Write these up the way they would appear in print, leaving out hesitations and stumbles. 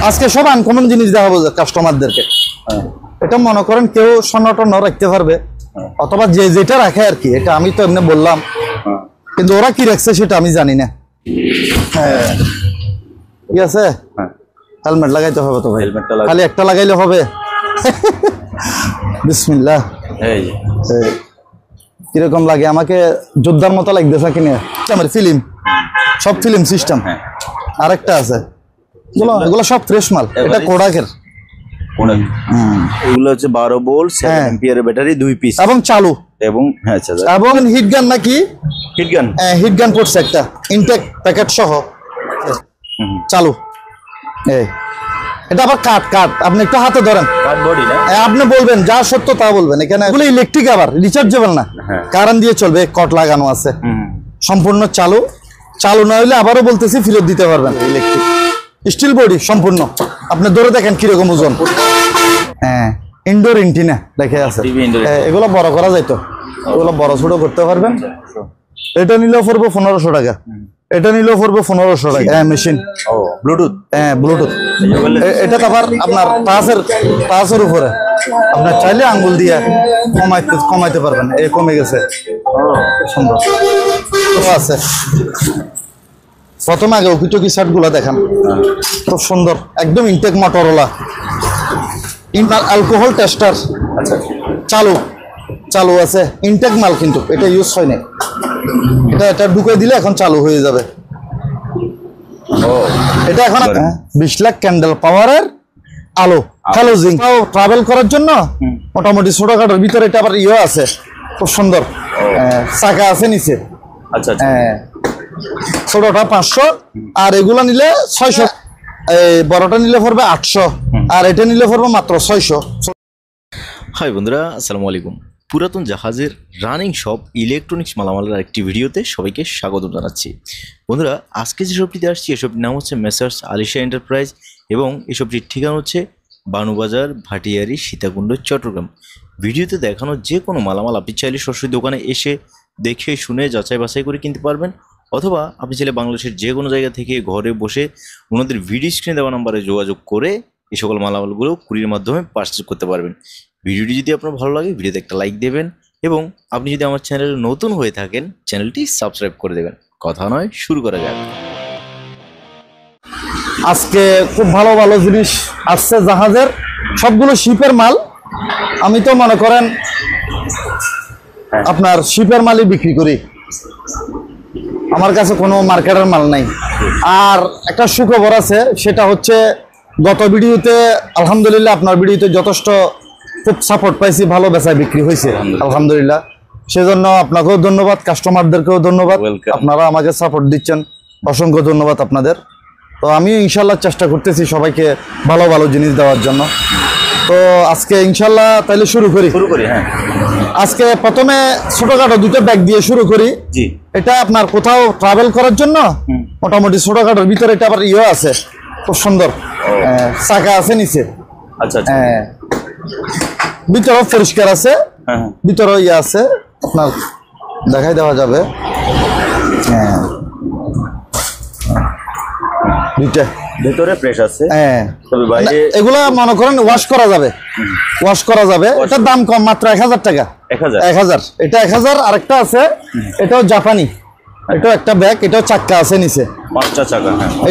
আজকে সব আনকমন জিনিস দেখাবো কাস্টমারদেরকে। এটা মনে করেন কেউ স্বর্ণ রাখতে পারবে অথবা যে যেটা রাখে আর কি, এটা আমি তো এমনি বললাম, কিন্তু ওরা কি রাখছে সেটা আমি জানি না। ঠিক আছে, হেলমেট লাগাইতে হবে তো ভাই, খালি একটা লাগাইলে হবে? বিসমিল্লাহ। কিরকম লাগে আমাকে? যোদ্ধার মতো লাগতেছে কিনা? আমার ফিল্ম, সব ফিল্ম সিস্টেম। আরেকটা আছে, এগুলো সব ফ্রেশ মাল। এটা কোডাকের, এগুলো হচ্ছে 12 ভোল্ট 7 অ্যাম্পিয়ারের ব্যাটারি 2 পিস এবং চালু এবং এবং হিট গান নাকি? হিট গান পড়ছে একটা ইনটেক প্যাকেট সহ চালু। এটা আবার কাট আপনি একটু হাতে ধরেন, আপনি বলবেন যা সত্য তা বলবেন। এখানে এগুলো ইলেকট্রিক, আবার রিচার্জেবল না, কারেন্ট দিয়ে চলবে, কট লাগানো আছে, সম্পূর্ণ চালু না হইলে আবারও বলতেছি ফেরত দিতে পারবেন। ইলেকট্রিক স্টিল বডি সম্পূর্ণ, আপনি ধরে দেখেন কিরকম ওজন। ইনডোর ইন্টিনা দেখে আছে, এগুলো বড় করা যাইতো, এগুলো বড় ছোট করতে পারবেন। এটা নিলেও পড়বো 1500 টাকা, এটা নিলেও পড়বো 1500 টাকা। Machine Bluetooth, Bluetooth. এটা আবার আপনার টাচের উপরে, আপনার চাইলে আঙ্গুল দিয়ে কমাইতে পারবেন। কমে গেছে, সুন্দর আছে। প্রথমে আগে ওকিটকি শার্ট গুলা দেখান, খুব সুন্দর, একদম ইনটেক মোটরোলা অ্যালকোহল টেস্টার চালু আছে, ইনটেক মাল, কিন্তু এটা ইউজ হয় না। এটা ঢুকে দিলে এখন চালু হয়ে যাবে। এটা এখন 20 লাখ ক্যান্ডেল পাওয়ারের আলো, হ্যালোজিং। ট্রাভেল করার জন্য মোটামুটি ছোটখাটোর ভিতরে এটা আবার ইয়ে আছে, খুব সুন্দর, চাকা আছে নিচে। ছোটটা 500, আর এগুলা নিলে 600, বড়টা নিলে পড়বে 800, আর এটা নিলে পড়বে মাত্র 600। হাই বন্ধুরা, আসসালামু আলাইকুম। পুরাতন জাহাজের রানিং শপ ইলেকট্রনিক্স মালামালের একটি ভিডিওতে সবাইকে স্বাগত জানাচ্ছি। বন্ধুরা, আজকে যে শপটিতে আসছি, এসবটির নাম হচ্ছে মেসার্স আলিশা এন্টারপ্রাইজ এবং এসবটির ঠিকানা হচ্ছে বানুবাজার, ভাটিয়ারি, সীতাকুণ্ড, চট্টগ্রাম। ভিডিওতে দেখানো যে কোনো মালামাল আপনি চাইলে সরাসরি দোকানে এসে দেখে শুনে যাচাই বাছাই করে কিনতে পারবেন, অথবা আপনি চাইলে বাংলাদেশের যে কোনো জায়গা থেকে ঘরে বসে ওনাদের ভিডিও স্ক্রিনে দেওয়া নাম্বারে যোগাযোগ করে এই সকল মালামালগুলো কুরিয়ার মাধ্যমে পারচেজ করতে পারবেন। ভিডিওটি যদি আপনার ভালো লাগে, ভিডিওতে একটা লাইক দেবেন এবং আপনি যদি আমার চ্যানেলে নতুন হয়ে থাকেন, চ্যানেলটি সাবস্ক্রাইব করে দেবেন। কথা নয়, শুরু করা যাক। আজকে খুব ভালো ভালো জিনিস আসছে জাহাজের, সবগুলো শিপের মাল। আমি তো মনে করেন আপনার শিপের মালই বিক্রি করি, আমার কাছে কোনো মার্কেটের মাল নাই। আর একটা সুখবর আছে, সেটা হচ্ছে গত ভিডিওতে আলহামদুলিল্লাহ আপনার ভিডিওতে যথেষ্ট খুব সাপোর্ট পাইছি, ভালো বেচা বিক্রি হয়েছে আলহামদুলিল্লাহ। সেজন্য আপনাকেও ধন্যবাদ, কাস্টমারদেরকেও ধন্যবাদ, আপনারা আমাকে সাপোর্ট দিচ্ছেন, অসংখ্য ধন্যবাদ আপনাদের। তো আমি ইনশাল্লাহ চেষ্টা করতেছি সবাইকে ভালো ভালো জিনিস দেওয়ার জন্য। তো আজকে ইনশাল্লাহ তাহলে শুরু করি। হ্যাঁ, আজকে প্রথমে ছোটখাটো দুটো ব্যাগ দিয়ে শুরু করি। এটা আপনার কোথাও ট্রাভেল করার জন্য মোটামুটি ছোটখাটোর ভিতরে এটা আবার ইয়ে আছে, খুব সুন্দর, চাকা আছে নিচে, ভিতরেও পরিষ্কার আছে, ভিতরেও ইয়ে আছে, আপনার দেখাই দেওয়া যাবে। ভিতরে ফ্রেশ আছে, এগুলা মনে করেন ওয়াশ করা যাবে। এটার দাম কম, মাত্র 1000 টাকা। 1000, এটা 1000। আরেকটা আছে, এটাও জাপানি, এটাও একটা ব্যাগ, এটাও চাক্কা আছে নিচে,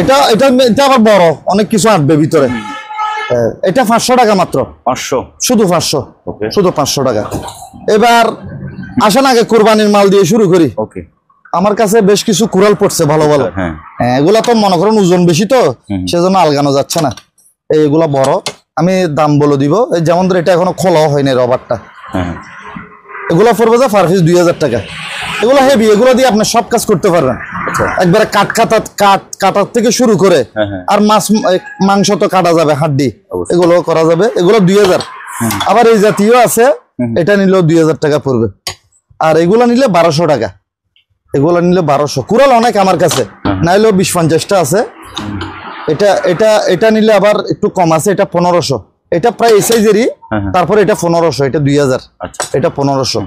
এটা আবার বড়, অনেক কিছু আঁটবে ভিতরে। এটা 500 টাকা মাত্র, 500, শুধু 500 টাকা। এবার আসেন আগে কোরবানির মাল দিয়ে শুরু করি। আমার কাছে বেশ কিছু কুড়াল পড়ছে ভালো ভালো। এগুলা তো মনে করেন ওজন বেশি, তো সেজন্য আলগানো যাচ্ছে না। এইগুলা বড়, আমি দাম বলে দিব। যেমন ধর এটা এখনো খোলাও হয়নি রবারটা, এগুলা পড়বে যা পার পিস 2000 টাকা। এগুলো হেভি, এগুলো দিয়ে আপনি সব কাজ করতে পারবেন। একবারে কাটার থেকে শুরু করে, আর মাংস তো কাটা যাবে, হাড্ডি, এগুলো করা যাবে। এগুলো 2000। আবার এই জাতীয় আছে, এটা নিলেও 2000 টাকা পড়বে। আর এগুলো নিলে 1200 টাকা, এগুলো নিলে 1200। কুড়াল অনেক আমার কাছে, নাইলেও 20-50টা আছে। এটা নিলে আবার একটু কম আছে, এটা 1500। এটা প্রায় এই সাইজেরই, তারপর এটা 1500, এটা 2000, এটা 1500।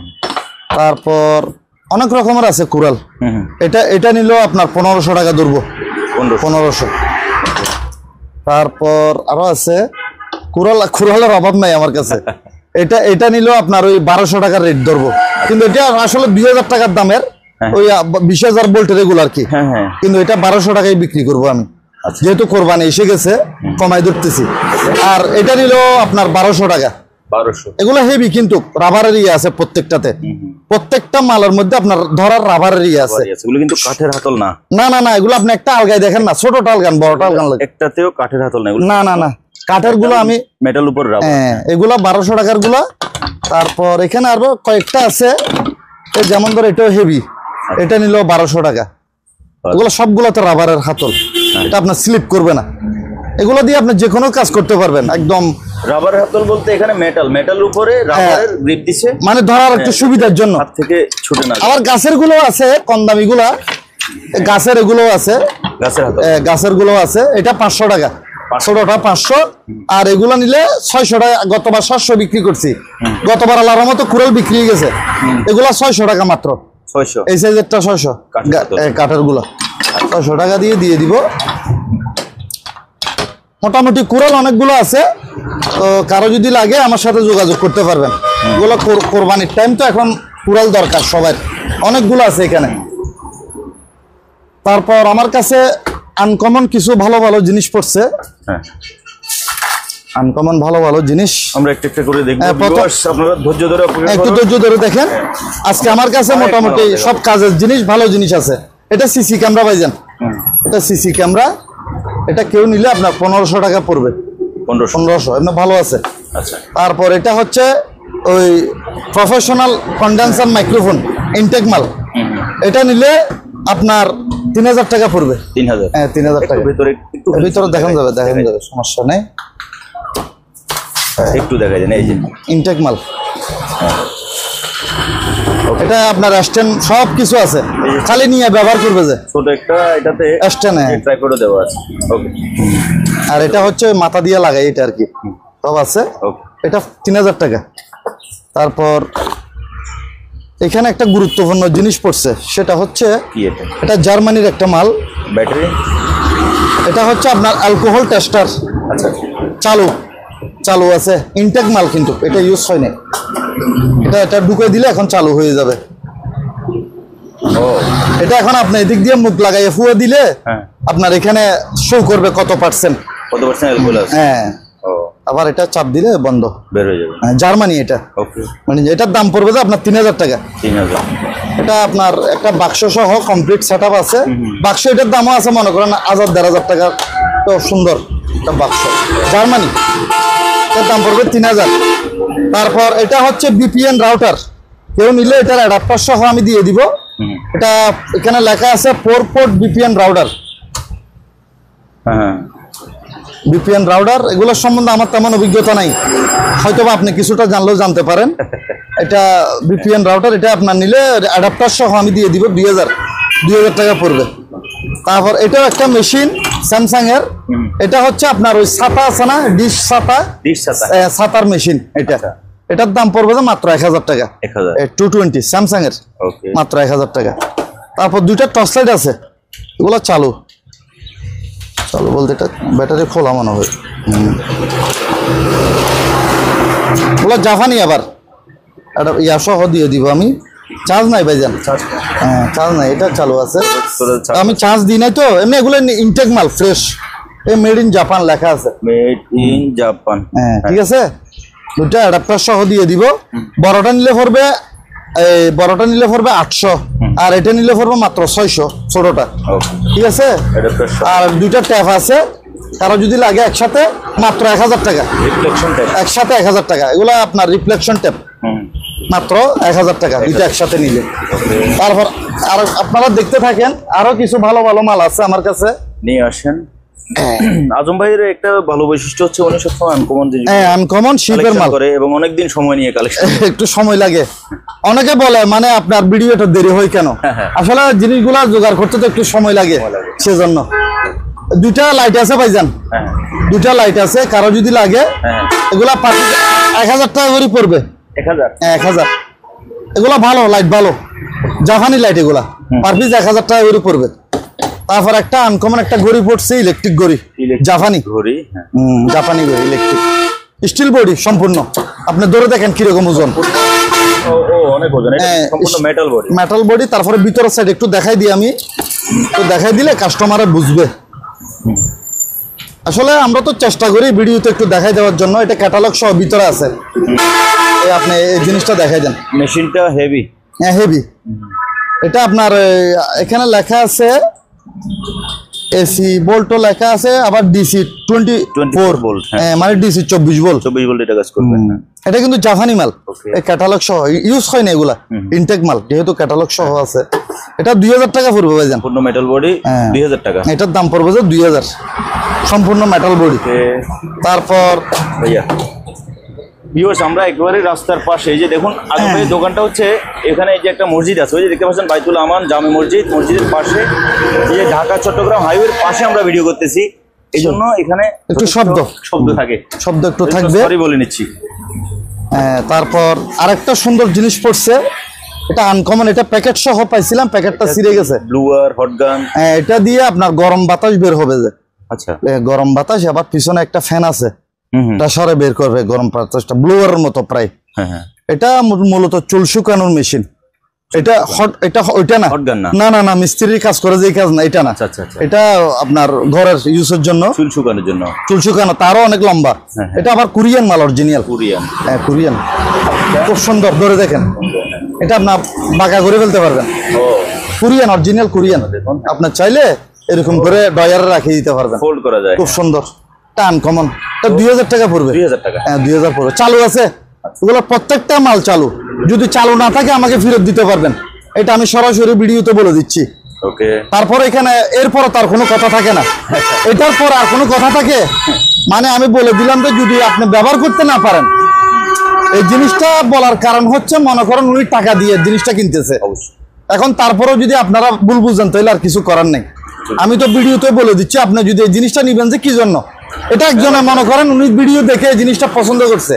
তারপর অনেক রকমের আছে কুড়াল। এটা নিলেও আপনার 1500 টাকা ধরবো, 1500। তারপর আরো আছে কুরালের অভাব নাই আমার কাছে। এটা নিলেও আপনার ওই 1200 টাকার রেট ধরবো, কিন্তু এটা আসলে 2000 টাকার দামের, ওই 20,000 ভোল্টের এগুলো আর কি। কিন্তু এটা 1200 টাকায় বিক্রি করবো আমি, যেহেতু কোরবানি এসে গেছে কমাই ধরতেছি। আর এটা নিলেও আপনার 1200 টাকা। এগুলো হেভি, কিন্তু রাবারের ইয়ে আছে প্রত্যেকটাতে, প্রত্যেকটা মালের মধ্যে আপনার ধরার রাবারের ইয়ে আছে। এগুলো কিন্তু কাঠের হাতল না। না না না, এগুলো আপনি একটা আলগায় দেখেন না, ছোটটা আলগান বড়টা আলগান লাগে, একটাতেও কাঠের হাতল না। না না না, কাঠের গুলো আমি মেটাল উপর রাবার। হ্যাঁ, এগুলা 1200 টাকার গুলা। তারপর এখানে আরো কয়েকটা আছে, যেমন ধর এটাও হেভি, এটা নিল 1200 টাকা। এগুলো সবগুলোতে রাবারের হাতল, এটা আপনার স্লিপ করবে না। এগুলো দিয়ে আপনি যে কোনো কাজ করতে পারবেন একদম। রাবারের হাতল বলতে এখানে মেটাল উপরে রাবারের গ্রিপ দিছে, মানে ধরার একটু সুবিধার জন্য, হাত থেকে ছুটে না। আবার গাছের গুলো আছে কম দামি গুলা, গাছের এগুলো আছে, গাছের গুলো আছে। এটা 500 টাকা, ছোটটা 500। আর এগুলা নিলে 600 টাকা। গতবার 700 বিক্রি করছি, গতবার আল্লাহর মতো কুড়াল বিক্রি হয়ে গেছে। এগুলা 600 টাকা মাত্র, 600 এই সাইজেরটা 600 কাঠের গুলা 600 টাকা দিয়ে দিব। মোটামুটি কুড়াল অনেকগুলো আছে, তো কারো যদি লাগে আমার সাথে যোগাযোগ করতে পারবেন। এগুলো কোরবানির টাইম তো, এখন কুড়াল দরকার সবার, অনেকগুলো আছে এখানে। তারপর আমার কাছে আনকমন কিছু ভালো ভালো জিনিস পড়ছে, আনকমন ভালো ভালো জিনিস আমরা একটা করে দেখব। আপনারা একটু ধৈর্য ধরে দেখেন। আজকে আমার কাছে মোটামুটি সব কাজের জিনিস, ভালো জিনিস আছে। এটা সিসি ক্যামেরা ভাইজান, এটা সিসি ক্যামেরা। এটা কেউ নিলে আপনার 1500 টাকা পড়বে, 1500 এমনি ভালো আছে। তারপর এটা হচ্ছে ওই প্রফেশনাল কন্ডেন্সার মাইক্রোফোন, ইনটেক মাল। এটা নিলে আপনার 3000 টাকা পড়বে। 3000? হ্যাঁ, 3000 টাকা। ভিতরে দেখান যাবে, সমস্যা নেই। একটু দেখা যায় না, এই যে ইনটেক মাল। এটা আপনার স্ট্যান্ড সব কিছু আছে, খালি নিয়ে ব্যবহার করবে যে। ছোট একটা এটাতে স্ট্যান্ড ট্রাইপডও দেওয়া আছে। ওকে। আর এটা হচ্ছে মাথা দিয়ে লাগাই, এটা আর কি সব আছে। এটা 3000 টাকা। তারপর এখানে একটা গুরুত্বপূর্ণ জিনিস পড়ছে, সেটা হচ্ছে এটা জার্মানির একটা মাল, ব্যাটারি। এটা হচ্ছে আপনার অ্যালকোহল টেস্টার। আচ্ছা, চালু আছে, ইনটেক মাল, কিন্তু এটা ইউজ হয় না। এটা ঢুকে দিলে এখন চালু হয়ে যাবে। এটা এখন আপনি এদিক দিয়ে মুখ লাগাইয়ে ফুয়ে দিলে আপনার এখানে শো করবে কত পার্সেন্ট অ্যালকোহল আছে। হ্যাঁ, আবার এটা চাপ দিলে বন্ধ বের হয়ে যাবে। জার্মানি এটা। মানে এটার দাম পড়বে যে আপনার 3000 টাকা। 3000। এটা আপনার একটা বাক্স সহ কমপ্লিট সেটআপ আছে। বাক্স এটার দামও আছে মনে করেন 1000-1500 টাকা। তো সুন্দর একটা বাক্স, জার্মানি। এটার দাম পড়বে 3000। তারপর এটা হচ্ছে বিপিএন রাউটার, কেউ নিলে এটার অ্যাডাপ্টার সহ আমি দিয়ে দিব। এটা এখানে লেখা আছে 4 পোর্ট বিপিএন রাউটার। বিপিএন রাউটার এগুলোর সম্বন্ধে আমার তেমন অভিজ্ঞতা নাই, হয়তো আপনি কিছুটা জানলেও জানতে পারেন। এটা বিপিএন রাউটার, এটা আপনার নিলে অ্যাডাপ্টার সহ আমি দিয়ে দিব 2000 টাকা পড়বে। তারপর এটাও একটা মেশিন স্যামসাং এর। এটা হচ্ছে আপনার ওই ছাতা আছে না, ডিশ ছাতার মেশিন। এটার দাম পড়বে মাত্র 1000 টাকা। 220 স্যামসাং এর, মাত্র 1000 টাকা। তারপর দুইটা টর্চ লাইট আছে, এগুলো চালু বলতে এটা ব্যাটারি খোলা মনে হয়। ওগুলো জাপানি। আবার একটা ইয়া সহ দিয়ে দিব আমি, চার্জ নাই ভাইজান। হ্যাঁ, চার্জ নাই, এটা চালু আছে। আমি চার্জ দিই নাই তো, এমনি এগুলো ইনটেক মাল, ফ্রেশ। এই মেড ইন জাপান লেখা আছে, মেড ইন জাপান। হ্যাঁ, ঠিক আছে। দুটা অ্যাডাপ্টার সহ দিয়ে দিব। বড়টা নিলে পড়বে 800, আর এটা নিলে পড়বে মাত্র 600 ছোটটা। ঠিক আছে। আর দুইটা ট্যাপ আছে, কারো যদি লাগে একসাথে মাত্র 1000 টাকা। একসাথে 1000 টাকা। এগুলো আপনার রিফ্লেকশন ট্যাপ, মাত্র 1000 টাকা দুইটা একসাথে নিলে। তারপর আর আপনারা দেখতে থাকেন, আরো কিছু ভালো ভালো মাল আছে আমার কাছে, নিয়ে আসেন। আজম ভাইয়ের একটা ভালো বৈশিষ্ট্য হচ্ছে উনি সবসময় আনকমন জিনিস, আনকমন শিপের মাল করে এবং অনেকদিন সময় নিয়ে কালেকশন। একটু সময় লাগে। অনেকে বলে মানে আপনার ভিডিওটা দেরি হয় কেন, আসলে জিনিসগুলা জোগাড় করতে তো একটু সময় লাগে, সেজন্য। দুইটা লাইট আছে ভাইজান, দুইটা লাইট আছে, কারো যদি লাগে এগুলা 1000 টাকা করে পড়বে। 1000। এগুলা ভালো লাইট, ভালো জাপানি লাইট। এগুলা পার পিস 1000 টাকা করে পড়বে। তারপর একটা আনকমন একটা ঘড়ি পড়ছে, ইলেকট্রিক ঘড়ি, জাপানি ঘড়ি। জাপানি ঘড়ি ইলেকট্রিক, স্টিল বডি সম্পূর্ণ। আপনি ধরে দেখেন কিরকম ওজন। অনেক ওজন, এটা সম্পূর্ণ মেটাল বডি। Metal body. তারপরে ভিতরের সাইড একটু দেখাই দিই আমি, তো দেখাই দিলে কাস্টমারে বুঝবে। আসলে আমরা তো চেষ্টা করি ভিডিওতে একটু দেখাই দেওয়ার জন্য। এটা ক্যাটালগ সহ ভিতরে আছে, আপনি এই জিনিসটা দেখাই দেন। মেশিনটা হেভি। হ্যাঁ হেভি। এটা আপনার এখানে লেখা আছে এসি ভোল্টও লেখা আছে, আবার ডিসি 24 ভোল্ট, মানে ডিসি 24 ভোল্ট। 24 ভোল্ট এটা কাজ করবে। এটা কিন্তু জাপানি মাল, এই ক্যাটালগ সহ ইউজ হয় না এগুলা, ইনটেক মাল, যেহেতু ক্যাটালগ সহ আছে। এটা 2000 টাকা পড়বে ভাইজান, সম্পূর্ণ মেটাল বডি। 2000 টাকা এটার দাম পড়বে যে 2000, সম্পূর্ণ মেটাল বডি। তারপর ভাইয়া ভিউয়ার্স, আমরা একেবারে রাস্তার পাশে, এই যে দেখুন আগে ভাই দোকানটা হচ্ছে এখানে, এই যে একটা মসজিদ আছে, ওই যে দেখতে পাচ্ছেন বাইতুল আমান জামে মসজিদ, মসজিদের পাশে, এই যে ঢাকা চট্টগ্রাম হাইওয়ের পাশে আমরা ভিডিও করতেছি, এই জন্য এখানে একটু শব্দ থাকে, শব্দ একটু থাকবে, সরি বলে নিচ্ছি। তারপর আরেকটা সুন্দর জিনিস পড়ছে, এটা আনকমন, এটা প্যাকেট সহ পাইছিলাম, প্যাকেটটা ছিঁড়ে গেছে। ব্লুয়ার হট গান, এটা দিয়ে আপনার গরম বাতাস বের হবে যে। আচ্ছা, গরম বাতাস, আবার পিছনে একটা ফ্যান আছে, এটা সরে বের করবে গরম বাতাসটা, ব্লুয়ারের মতো প্রায়। এটা মূলত চুল শুকানোর মেশিন। এটা এটা ওইটা না, না না না, মিস্ত্রির কাজ করে যে কাজ না, এটা না। এটা আপনার ঘরের ইউজের জন্য, চুল শুকানোর জন্য, চুল শুকানো, তারও অনেক লম্বা। এটা আবার কোরিয়ান মাল, অরিজিনাল কোরিয়ান। হ্যাঁ কোরিয়ান, খুব সুন্দর, ধরে দেখেন। এটা আপনার বাঁকা করে ফেলতে পারবেন, কোরিয়ান, অরিজিনাল কোরিয়ান। আপনার চাইলে এরকম করে ডয়ারে রাখিয়ে দিতে পারবেন, ফোল্ড করা যায়, খুব সুন্দর। এটা আনকমন, এটা 2000 টাকা পড়বে। 2000 টাকা, হ্যাঁ 2000 পড়বে। চালু আছে এগুলো, প্রত্যেকটা মাল চালু। যদি চালু না থাকে আমাকে ফেরত দিতে পারবেন, এটা আমি সরাসরি ভিডিওতে বলে দিচ্ছি। ওকে। তারপর এখানে এরপর তার কোনো কথা থাকে না, এটার পর আর কোনো কথা থাকে মানে আমি বলে দিলাম যে যদি আপনি ব্যবহার করতে না পারেন, এই জিনিসটা বলার কারণ হচ্ছে, মনে করেন উনি টাকা দিয়ে জিনিসটা কিনতেছে, এখন তারপরেও যদি আপনারা ভুল বুঝেন তাহলে আর কিছু করার নেই। আমি তো ভিডিওতে বলে দিচ্ছি, আপনি যদি এই জিনিসটা নিবেন যে কি জন্য, এটা একজনে মনে করেন উনি ভিডিও দেখে এই জিনিসটা পছন্দ করছে,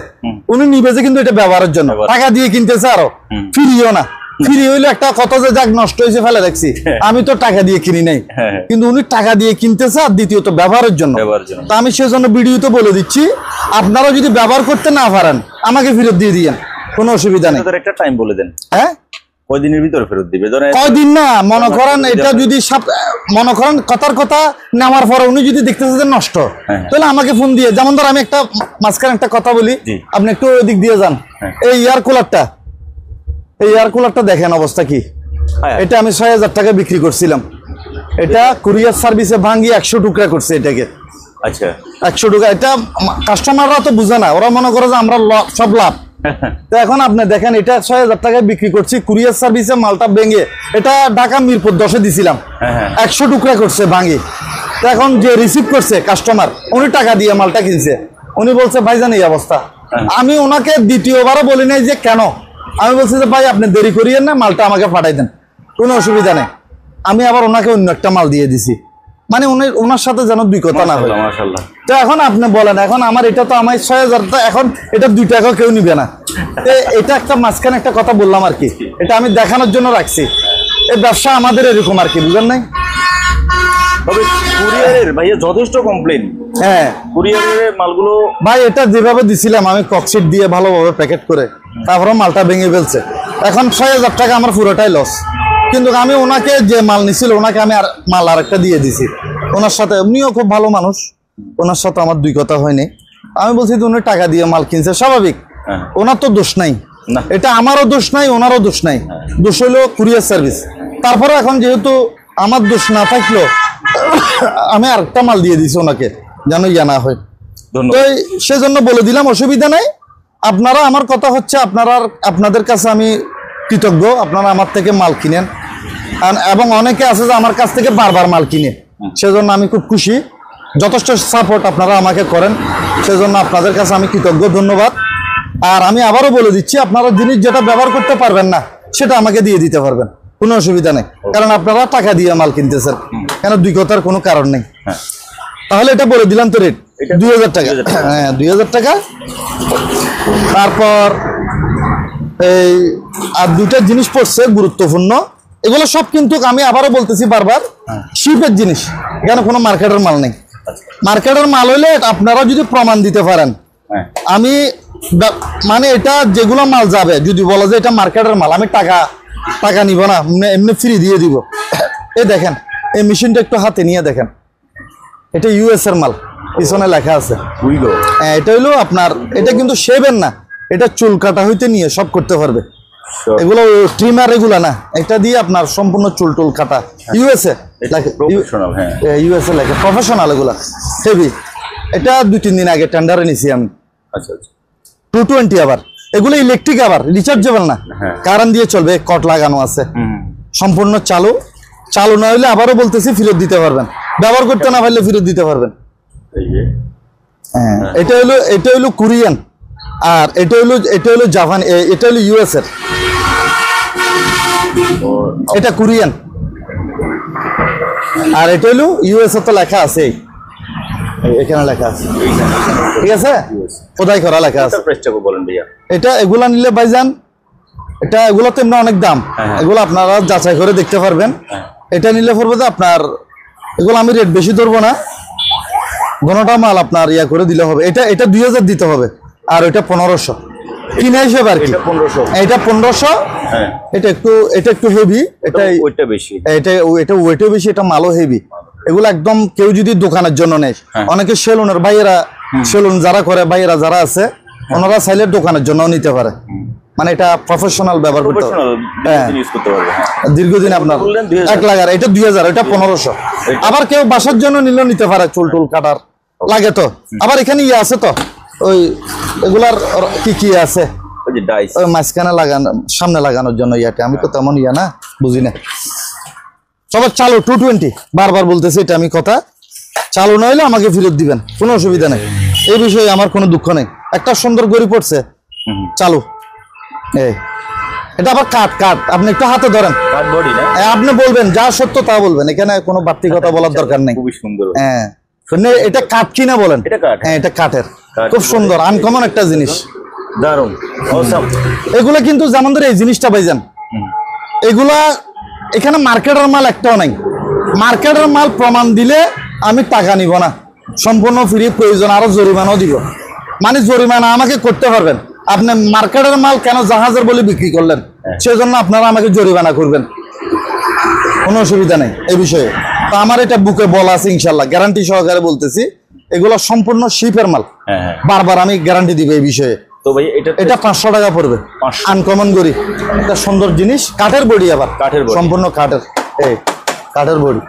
উনি নিবে যে কিন্তু এটা ব্যবহারের জন্য, টাকা দিয়ে কিনতেছে, আরো ফ্রিও না। ফ্রি হইলে একটা কত যে যাক নষ্ট হয়েছে ফেলে রাখছি, আমি তো টাকা দিয়ে কিনি নাই, কিন্তু উনি টাকা দিয়ে কিনতেছে, আর দ্বিতীয়ত ব্যবহারের জন্য। তা আমি সেজন্য ভিডিওতে বলে দিচ্ছি, আপনারা যদি ব্যবহার করতে না পারেন আমাকে ফেরত দিয়ে দিয়েন, কোনো অসুবিধা নেই। একটা টাইম বলে দেন, হ্যাঁ কয়দিনের ভিতরে ফেরত দিবে? কয়দিন না, মনে করেন এটা যদি মনে করেন কথার কথা নেওয়ার পরে উনি যদি দেখতেছে যে নষ্ট, তাহলে আমাকে ফোন দিয়ে, যেমন ধর আমি একটা মাঝখানে একটা কথা বলি, আপনি একটু ওই দিক দিয়ে যান। এই এয়ার কুলারটা দেখেন অবস্থা কি। এটা আমি 6000 টাকা বিক্রি করছিলাম, এটা কুরিয়ার সার্ভিসে ভাঙ্গি 100 টুকরা করছে এটাকে। আচ্ছা, 100 টাকা। এটা কাস্টমাররা তো বুঝে না, ওরা মনে করে যে আমরা সব লাভ। তো এখন আপনি দেখেন, এটা 6000 টাকায় বিক্রি করছি, কুরিয়ার সার্ভিসে মালটা ভেঙে, এটা ঢাকা মিরপুর 10-এ দিছিলাম, 100 টুকরা করছে ভাঙি। তো এখন যে রিসিভ করছে কাস্টমার, উনি টাকা দিয়ে মালটা কিনছে, উনি বলছে ভাইজান এই অবস্থা। আমি ওনাকে দ্বিতীয়বারও বলি নাই যে কেন, আমি বলছি যে ভাই আপনি দেরি করিয়েন না, মালটা আমাকে পাঠাই দেন, কোনো অসুবিধা নেই। আমি আবার ওনাকে অন্য একটা মাল দিয়ে দিছি, মানে ওনার সাথে যেন দুই কথা না হয়। তো এখন আপনি বলেন, এখন আমার এটা তো আমার 6000 টাকা, এখন এটা 2 টাকাও কেউ নিবে না। এটা একটা মাঝখানে একটা কথা বললাম আর কি, এটা আমি দেখানোর জন্য রাখছি। এই ব্যবসা আমাদের এরকম আর কি, বুঝেন নাই? তবে কুরিয়ারের ভাইয়া যথেষ্ট কমপ্লেন। হ্যাঁ কুরিয়ারের মালগুলো ভাই, এটা যেভাবে দিছিলাম আমি ককশিট দিয়ে ভালোভাবে প্যাকেট করে, তারপরে মালটা ভেঙে ফেলছে। এখন 6000 টাকা আমার পুরোটাই লস, কিন্তু আমি ওনাকে যে মাল নিছিল ওনাকে আমি আর মাল আরেকটা দিয়ে দিছি। ওনার সাথে, উনিও খুব ভালো মানুষ, ওনার সাথে আমার দুই কথা হয়নি। আমি বলছি উনি টাকা দিয়ে মাল কিনছে, স্বাভাবিক, ওনার তো দোষ নাই, এটা আমারও দোষ নাই, ওনারও দোষ নাই, দোষ হইলো কুরিয়ার সার্ভিস। তারপরে এখন যেহেতু আমার দোষ না থাকলো, আমি আরেকটা মাল দিয়ে দিছি ওনাকে, যেন জানা হয়। তো সেজন্য বলে দিলাম, অসুবিধা নাই। আপনারা, আমার কথা হচ্ছে আপনাদের কাছে আমি কৃতজ্ঞ, আপনারা আমার থেকে মাল কিনেন, এবং অনেকে আছে যে আমার কাছ থেকে বারবার মাল কিনে, সেজন্য আমি খুব খুশি। যথেষ্ট সাপোর্ট আপনারা আমাকে করেন, সেজন্য আপনাদের কাছে আমি কৃতজ্ঞ, ধন্যবাদ। আর আমি আবারও বলে দিচ্ছি, আপনারা জিনিস যেটা ব্যবহার করতে পারবেন না সেটা আমাকে দিয়ে দিতে পারবেন, কোনো অসুবিধা নেই, কারণ আপনারা টাকা দিয়ে মাল কিনতেছেন, কেন দুই কথার কোনো কারণ নেই। তাহলে এটা বলে দিলাম তো, রেট 2000 টাকা। হ্যাঁ 2000 টাকা। তারপর এই আর দুইটা জিনিস পড়ছে গুরুত্বপূর্ণ, এগুলো সব কিন্তু আমি আবারও বলতেছি বারবার শিপের জিনিস, এখানে কোনো মার্কেটের মাল নেই। মার্কেটের মাল হইলে আপনারা যদি প্রমাণ দিতে পারেন, আমি মানে এটা যেগুলো মাল যাবে যদি বলা যায় এটা মার্কেটের মাল, আমি টাকা নিব না, এমনি ফ্রি দিয়ে দিব। এই দেখেন এই মেশিনটা একটু হাতে নিয়ে দেখেন, এটা ইউএস এর মাল, পিছনে লেখা আছে। হ্যাঁ, এটা হইলো আপনার, এটা কিন্তু শেভের না, এটা চুল কাটা হইতে নিয়ে সব করতে পারবে। এগুলো ট্রিমার এগুলা না, এটা দিয়ে আপনার সম্পূর্ণ চুল টুল কাটা। ইউএসএ ইউএসএ লেখা, প্রফেশনাল এগুলা হেভি। এটা 2-3 দিন আগে টেন্ডারে নিছি আমি। আচ্ছা আচ্ছা, 220 আবার। এগুলো ইলেকট্রিক, আবার রিচার্জেবল না, কারেন্ট দিয়ে চলবে, কট লাগানো আছে, সম্পূর্ণ চালু না হইলে আবারও বলতেছি ফেরত দিতে পারবেন, ব্যবহার করতে না পারলে ফেরত দিতে পারবেন। হ্যাঁ, এটা হইলো কোরিয়ান, আর এটা হইলো জাপান, এটা হইলো ইউএস এর, এটা কোরিয়ান, আর এটা হইলো ইউএস এর। তো লেখা আছে এখানে, লেখা আছে, ঠিক আছে, খোদাই করা লেখা আছে। এটা এগুলা নিলে ভাইজান, এগুলো তো এমনি অনেক দাম, এগুলো আপনারা যাচাই করে দেখতে পারবেন। এটা নিলে পড়বে যে আপনার, এগুলো আমি রেট বেশি ধরবো না, ঘনটা মাল আপনার ইয়া করে দিলে হবে। এটা 2000 দিতে হবে, আর ওইটা 1500 কিনা হিসেবে আর কি। এটা 1500, এটা একটু হেভি, এটা ওয়েটও বেশি, এটা মালও হেভি। এগুলো একদম কেউ যদি দোকানের জন্য নেয়, অনেকে সেলুনের ভাইয়েরা, সেলুন যারা করে ভাইয়েরা যারা আছে, ওনারা চাইলে দোকানের জন্য নিতে পারে। মানে এটা প্রফেশনাল ব্যবহার করতে হবে, দীর্ঘদিন আপনার 1 লাখ, আর এটা 2000, এটা 1500। আবার কেউ বাসার জন্য নিলেও নিতে পারে, চুল টুল কাটার লাগে তো। আবার এখানে ইয়ে আছে তো, ওই এগুলার কি আছে, ওই মাঝখানে লাগানো, সামনে লাগানোর জন্য ইয়াটা। আমি তো তেমন ইয়া না, বুঝি না। সবার চালু 220, বারবার বলতেছি এটা আমি কথা। চালু না হইলে আমাকে ফেরত দিবেন, কোনো অসুবিধা নেই, এই বিষয়ে আমার কোনো দুঃখ নেই। একটা সুন্দর গড়ি পড়ছে চালু, এটা আবার কাট, আপনি একটু হাতে ধরেন, আপনি বলবেন যা সত্য তা বলবেন, এখানে কোনো বাড়তি কথা বলার দরকার নেই। খুবই সুন্দর। হ্যাঁ, এটা কাঠ কিনা বলেন, হ্যাঁ এটা কাঠের, খুব সুন্দর আনকমন একটা জিনিস, দারুণ। এগুলা কিন্তু যেমন ধরে এই জিনিসটা ভাইজান, এগুলা এখানে মার্কেটের মাল একটাও নাই। মার্কেটের মাল প্রমাণ দিলে আমি টাকা নিব না, সম্পূর্ণ ফ্রি, প্রয়োজন আরো জরিমানাও দিব। মানে জরিমানা আমাকে করতে পারবেন, আপনি মার্কেটের মাল কেন জাহাজের বলে বিক্রি করলেন, সেজন্য আপনারা আমাকে জরিমানা করবেন, কোনো অসুবিধা নেই এই বিষয়ে। তো আমার এটা বুকে বলা আছে, ইনশাল্লাহ গ্যারান্টি সহকারে বলতেছি, এগুলো সম্পূর্ণ শিপের মাল, বারবার আমি গ্যারান্টি দিব এই বিষয়ে। তো ভাই এটা 500 টাকা পড়বে, আনকমন গড়ি, এটা সুন্দর জিনিস, কাঠের বডি, আবার সম্পূর্ণ কাঠের, এই কাঠের বডি।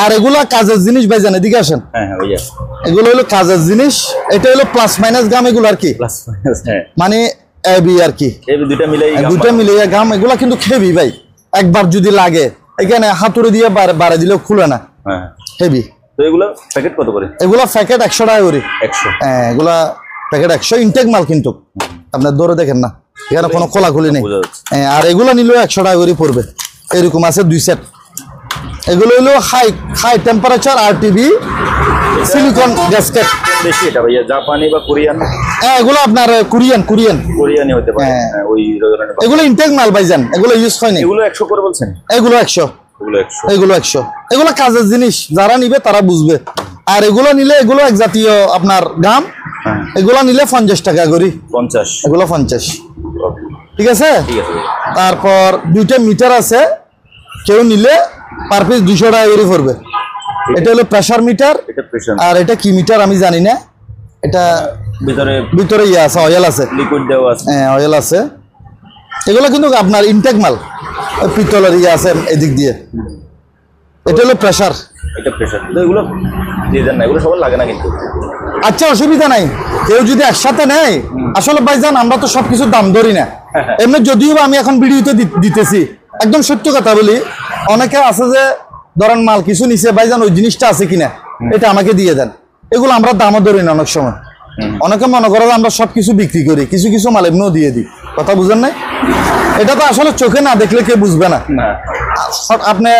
আর এগুলা কাজের জিনিস ভাইজান, এদিকে আসেন, এগুলো হলো কাজের জিনিস। এটা হলো প্লাস মাইনাস গাম, এগুলো আর কি মানে এবি আর কি, দুইটা মিলে গাম। এগুলা কিন্তু হেভি ভাই, একবার যদি লাগে এখানে হাতুড়ি দিয়ে বাড়ে দিলেও খুলে না, হেভি। তো এগুলো প্যাকেট কত করে? এগুলা প্যাকেট 100 টাকা করে, 100। হ্যাঁ, এগুলা প্যাকেট 100, ইনটেক মাল কিন্তু, আপনার ধরে দেখেন না, এখানে কোনো খোলাখুলি নেই। আর এগুলো নিলেও 100 টাকা করে পড়বে, এরকম আছে 2 সেট। এগুলো হলো high temperature RTV silicone gasket. বেশি এটা ভাইয়া জাপানি বা কোরিয়ান? হ্যাঁ, এগুলো আপনার কোরিয়ানই হতে পারে। ওই এগুলো ইনটেক মাল ভাইজান, এগুলো ইউজ হয়নি। এগুলো 100 করে বলছেন? এগুলো 100, এগুলো 100। এগুলো কাজের জিনিস, যারা নিবে তারা বুঝবে। আর এগুলো নিলে, এগুলো এক জাতীয় আপনার গাম, এগুলো নিলে 50 টাকা করে, 50, এগুলো 50, ঠিক আছে। তারপর 2টা মিটার আছে, কেউ নিলে পার পিস 200 টাকা করে পড়বে। এটা হলো প্রেসার মিটার, আর এটা কি মিটার আমি জানি না, এটা ভিতরে ইয়ে আছে, অয়েল আছে, লিকুইড দেওয়া আছে, হ্যাঁ অয়েল আছে। এগুলো কিন্তু আপনার ইনটেক মাল, পিতলের ইয়ে আছে এদিক দিয়ে। এটা হলো প্রেসার, এটা প্রেসার। এগুলো দিয়ে দেন না, এগুলো সবার লাগে না কিন্তু। আচ্ছা, অসুবিধা নাই, কেউ যদি একসাথে নেয়। আসলে ভাইজান আমরা তো সবকিছু দাম ধরি না, এমনি যদিও আমি এখন ভিডিওতে দিতেছি, একদম সত্য কথা বলি। অনেকে আছে যে ধরেন মাল কিছু নিছে, ভাইজান ওই জিনিসটা আছে কিনা এটা আমাকে দিয়ে দেন, এগুলো আমরা দামও ধরি না অনেক সময়। অনেকে মনে করে যে আমরা সবকিছু বিক্রি করি, কিছু কিছু মাল এমনিও দিয়ে দিই, কথা বুঝেন নাই? এটা তো আসলে চোখে না দেখলে কেউ বুঝবে না। আপনি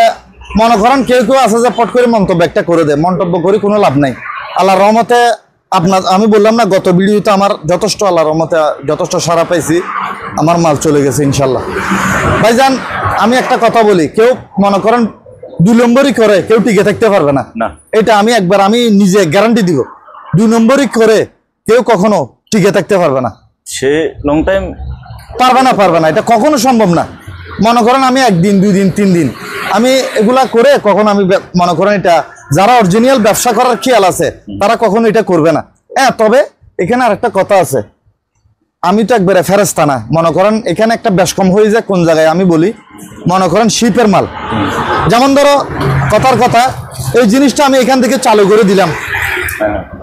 মনে করেন কেউ আছে যে পট করে মন্তব্য একটা করে দেয়, মন্তব্য করে কোনো লাভ নাই। আল্লাহর রহমতে আপনার আমি বললাম না গত ভিডিওতে আমার যথেষ্ট আল্লাহর রহমতে যথেষ্ট সাড়া পাইছি, আমার মাল চলে গেছে ইনশাল্লাহ। ভাইজান আমি একটা কথা বলি, কেউ মনে করেন 2 নম্বরই করে কেউ টিকে থাকতে পারবে না, এটা আমি নিজে গ্যারান্টি দিব। 2 নম্বরই করে কেউ কখনো টিকে থাকতে পারবে না, সে লং টাইম পারবে না, এটা কখনো সম্ভব না। মনে করেন আমি 1 দিন 2 দিন 3 দিন আমি এগুলা করে কখনো আমি মনে করেন এটা যারা অরিজিনাল ব্যবসা করার খেয়াল আছে তারা কখনো এটা করবে না। হ্যাঁ, তবে এখানে আরেকটা কথা আছে, আমি তো একবারে ফেরেস্তা না। মনে করেন এখানে একটা বেশ কম হয়ে যায় কোন জায়গায় আমি বলি, মনে করেন শিপের মাল, যেমন ধরো কথার কথা এই জিনিসটা আমি এখান থেকে চালু করে দিলাম,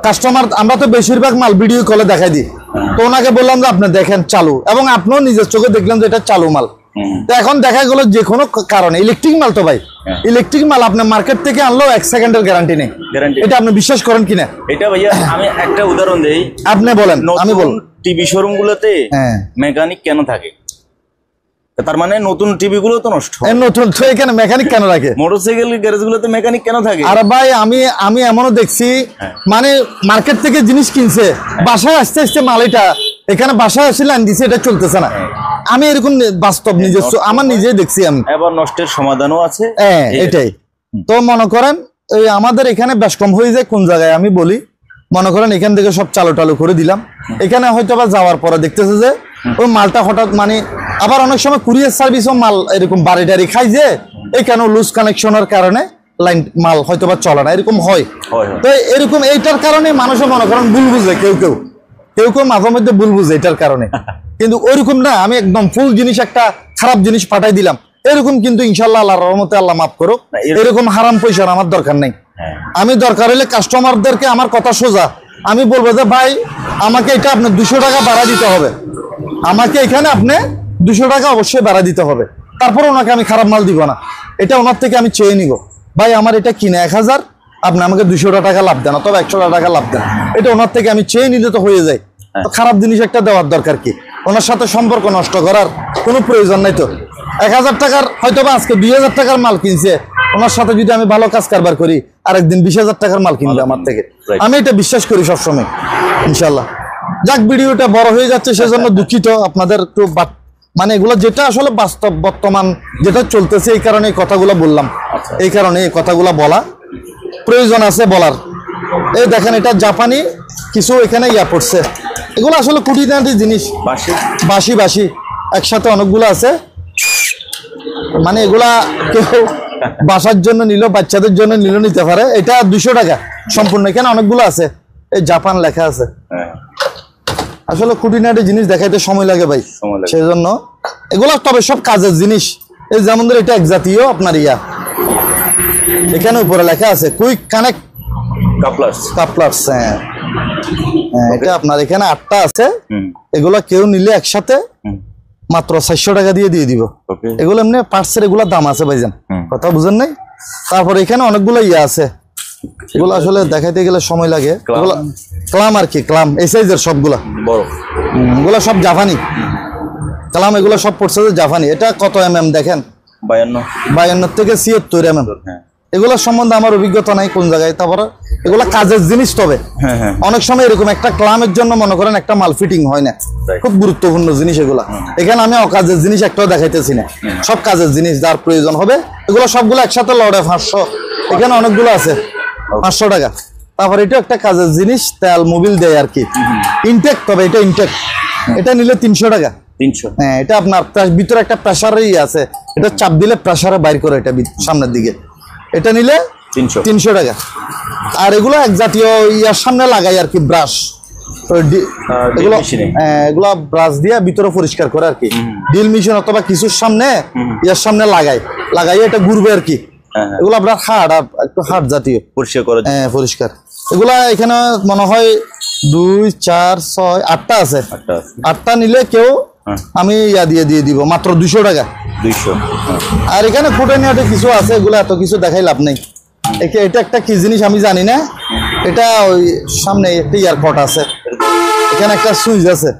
কাস্টমার আমরা তো বেশিরভাগ মাল ভিডিও কলে দেখাই দিই, তো ওনাকে বললাম যে আপনি দেখেন চালু, এবং আপনিও নিজের চোখে দেখলেন যে এটা চালু মাল। তো এখন দেখা গেল যে কোনো কারণে ইলেকট্রিক মাল, তো ভাই ইলেকট্রিক মাল আপনি মার্কেট থেকে আনলেও 1 সেকেন্ডের গ্যারান্টি নেই, এটা আপনি বিশ্বাস করেন কিনা? এটা ভাইয়া আমি একটা উদাহরণ দেই, আপনি বলেন। আমি বলবো টিভি শোরুম গুলোতে মেকানিক কেন থাকে? তার মানে নতুন টিভি গুলো তো নষ্ট, নতুন তো এখানে মেকানিক কেন রাখে? মোটরসাইকেল গ্যারেজ গুলোতে মেকানিক কেন থাকে? আরে ভাই আমি এমনও দেখছি মানে মার্কেট থেকে জিনিস কিনছে, বাসায় আসতে আসতে মাল এটা এখানে বাসায় এসে লাইন দিছে, এটা চলতেছে না। আমি এরকম বাস্তব নিজস্ব আমার নিজেই দেখছি আমি। এবার নষ্টের সমাধানও আছে, এটাই তো মনে করেন এই আমাদের এখানে বেশ কম হয়ে যায় কোন জায়গায় আমি বলি, মনে করেন এখান থেকে সব চালু টালু করে দিলাম, এখানে হয়তো বা যাওয়ার পরে দেখতেছে যে ওই মালটা হঠাৎ মানে আবার অনেক সময় কুরিয়ার সার্ভিসও মাল এরকম বাড়ি টাড়ি খাই যে এখানে লুজ কানেকশনের কারণে লাইন মাল হয়তো বা চলে না, এরকম হয়। তো এরকম এইটার কারণে মানুষও মনে করেন ভুল বুঝে, কেউ কেউ মাঝে মধ্যে ভুল বুঝে এটার কারণে, কিন্তু ওইরকম না। আমি একদম ফুল জিনিস একটা খারাপ জিনিস পাঠাই দিলাম এরকম কিন্তু ইনশাল্লাহ আল্লাহর রহমতে আল্লাহ মাফ করুক, এরকম হারাম পয়সার আমার দরকার নেই। আমি দরকার হলে কাস্টমারদেরকে আমার কথা সোজা আমি বলবো যে ভাই আমাকে এটা আপনি 200 টাকা ভাড়া দিতে হবে, আমাকে এখানে আপনি 200 টাকা অবশ্যই ভাড়া দিতে হবে, তারপর ওনাকে আমি খারাপ মাল দিব না, এটা ওনার থেকে আমি চেয়ে নিব। ভাই আমার এটা কিনে 1000, আপনি আমাকে 200 টাকা লাভ দেন অথবা 100 টাকা লাভ দেন, এটা ওনার থেকে আমি চেয়ে নিলে তো হয়ে যায়। তো খারাপ জিনিস একটা দেওয়ার দরকার কি? ওনার সাথে সম্পর্ক নষ্ট করার কোনো প্রয়োজন নাই। তো 1000 টাকার হয়তো বা আজকে 2000 টাকার মাল কিনছে, ওনার সাথে যদি আমি ভালো কাজ কারবার করি আরেকদিন 20,000 টাকার মাল কিনবে আমার থেকে, আমি এটা বিশ্বাস করি সবসময় ইনশাল্লাহ। যাক, ভিডিওটা বড় হয়ে যাচ্ছে সেজন্য দুঃখিত আপনাদের একটু, মানে এগুলো যেটা আসলে বাস্তব বর্তমান যেটা চলতেছে এই কারণে এই কথাগুলো বললাম, এই কারণে এই কথাগুলো বলা প্রয়োজন আছে বলার। এই দেখেন এটা জাপানি কিছু এখানে ইয়া পড়ছে, এগুলো আসলে খুঁটিনাটি জিনিস, বাসি একসাথে অনেকগুলো আছে, মানে এগুলা কেউ বাসার জন্য নিল বাচ্চাদের জন্য নিতে পারে। এটা 200 টাকা সম্পূর্ণ, এখানে অনেকগুলো আছে, এই জাপান লেখা আছে। আসলে খুঁটিনাটি জিনিস দেখাইতে সময় লাগে ভাই, সেই জন্য এগুলো তবে সব কাজের জিনিস। এই যেমন ধর এটা এক জাতীয় আপনার ইয়া, এখানে উপরে লেখা আছে কুইক কানেক্ট কাপলার্স। হ্যাঁ, এটা আপনার এখানে 8টা আছে, এগুলা কেউ নিলে একসাথে মাত্র 400 টাকা দিয়ে দিব। এগুলো এমনি পার্টসের এগুলা দাম আছে ভাইজান, কথা বুঝেন নাই? তারপর এখানে অনেকগুলো ইয়া আছে, এগুলো আসলে দেখাইতে গেলে সময় লাগে। ক্লাম আর কি, ক্লাম এই সাইজের সবগুলা বড়, এগুলো সব জাপানি ক্লাম, এগুলো সব পড়ছে জাপানি। এটা কত mm দেখেন, 52 থেকে 76 mm। এগুলোর সম্বন্ধে আমার অভিজ্ঞতা নাই কোন জায়গায়, তারপরে এগুলা কাজের জিনিস। তবে অনেক সময় এরকম একটা ক্লামের জন্য মনে করেন একটা মাল ফিটিং হয় না, খুব গুরুত্বপূর্ণ জিনিস এগুলা। এখানে আমি অকাজের জিনিস একটাও দেখাইতেছি না, সব কাজের জিনিস যার প্রয়োজন হবে এগুলো সবগুলো একসাথে লড়ে 500, এখানে অনেকগুলো আছে 500 টাকা। তারপর এটা একটা কাজের জিনিস, তেল মোবিল দেয় আর কি, ইনটেক। তবে এটা ইনটেক, এটা নিলে 300 টাকা। 300? হ্যাঁ, এটা আপনার ভিতরে একটা প্রেসারই আছে, এটা চাপ দিলে প্রেসারে বাইর করে এটা সামনের দিকে, এটা নিলে 300 টাকা। আর এগুলো এক জাতীয় ইয়ার সামনে লাগাই আর কি, ব্রাশ, এগুলা ব্রাশ দিয়ে ভিতরে পরিষ্কার করে আর কি, ডিল মেশিন অথবা কিছুর সামনে ইয়ার সামনে লাগাই এটা ঘুরবে আর কি। এগুলো আপনার হার্ড, একটু হার্ড জাতীয় পরিষ্কার। এগুলা এখানে মনে হয় 2, 4, 6, 8টা আছে। 8টা নিলে কেউ আমি ইয়া দিয়ে দিব মাত্র 200 টাকা। 200। আর এখানে ফুটে নিয়ে কিছু আছে, এগুলো এত কিছু দেখাই লাভ নেই। এটা একটা কি জিনিস আমি জানি না, এটা ওই সামনে একটা এয়ারপোর্ট আছে, এখানে একটা সুইচ আছে।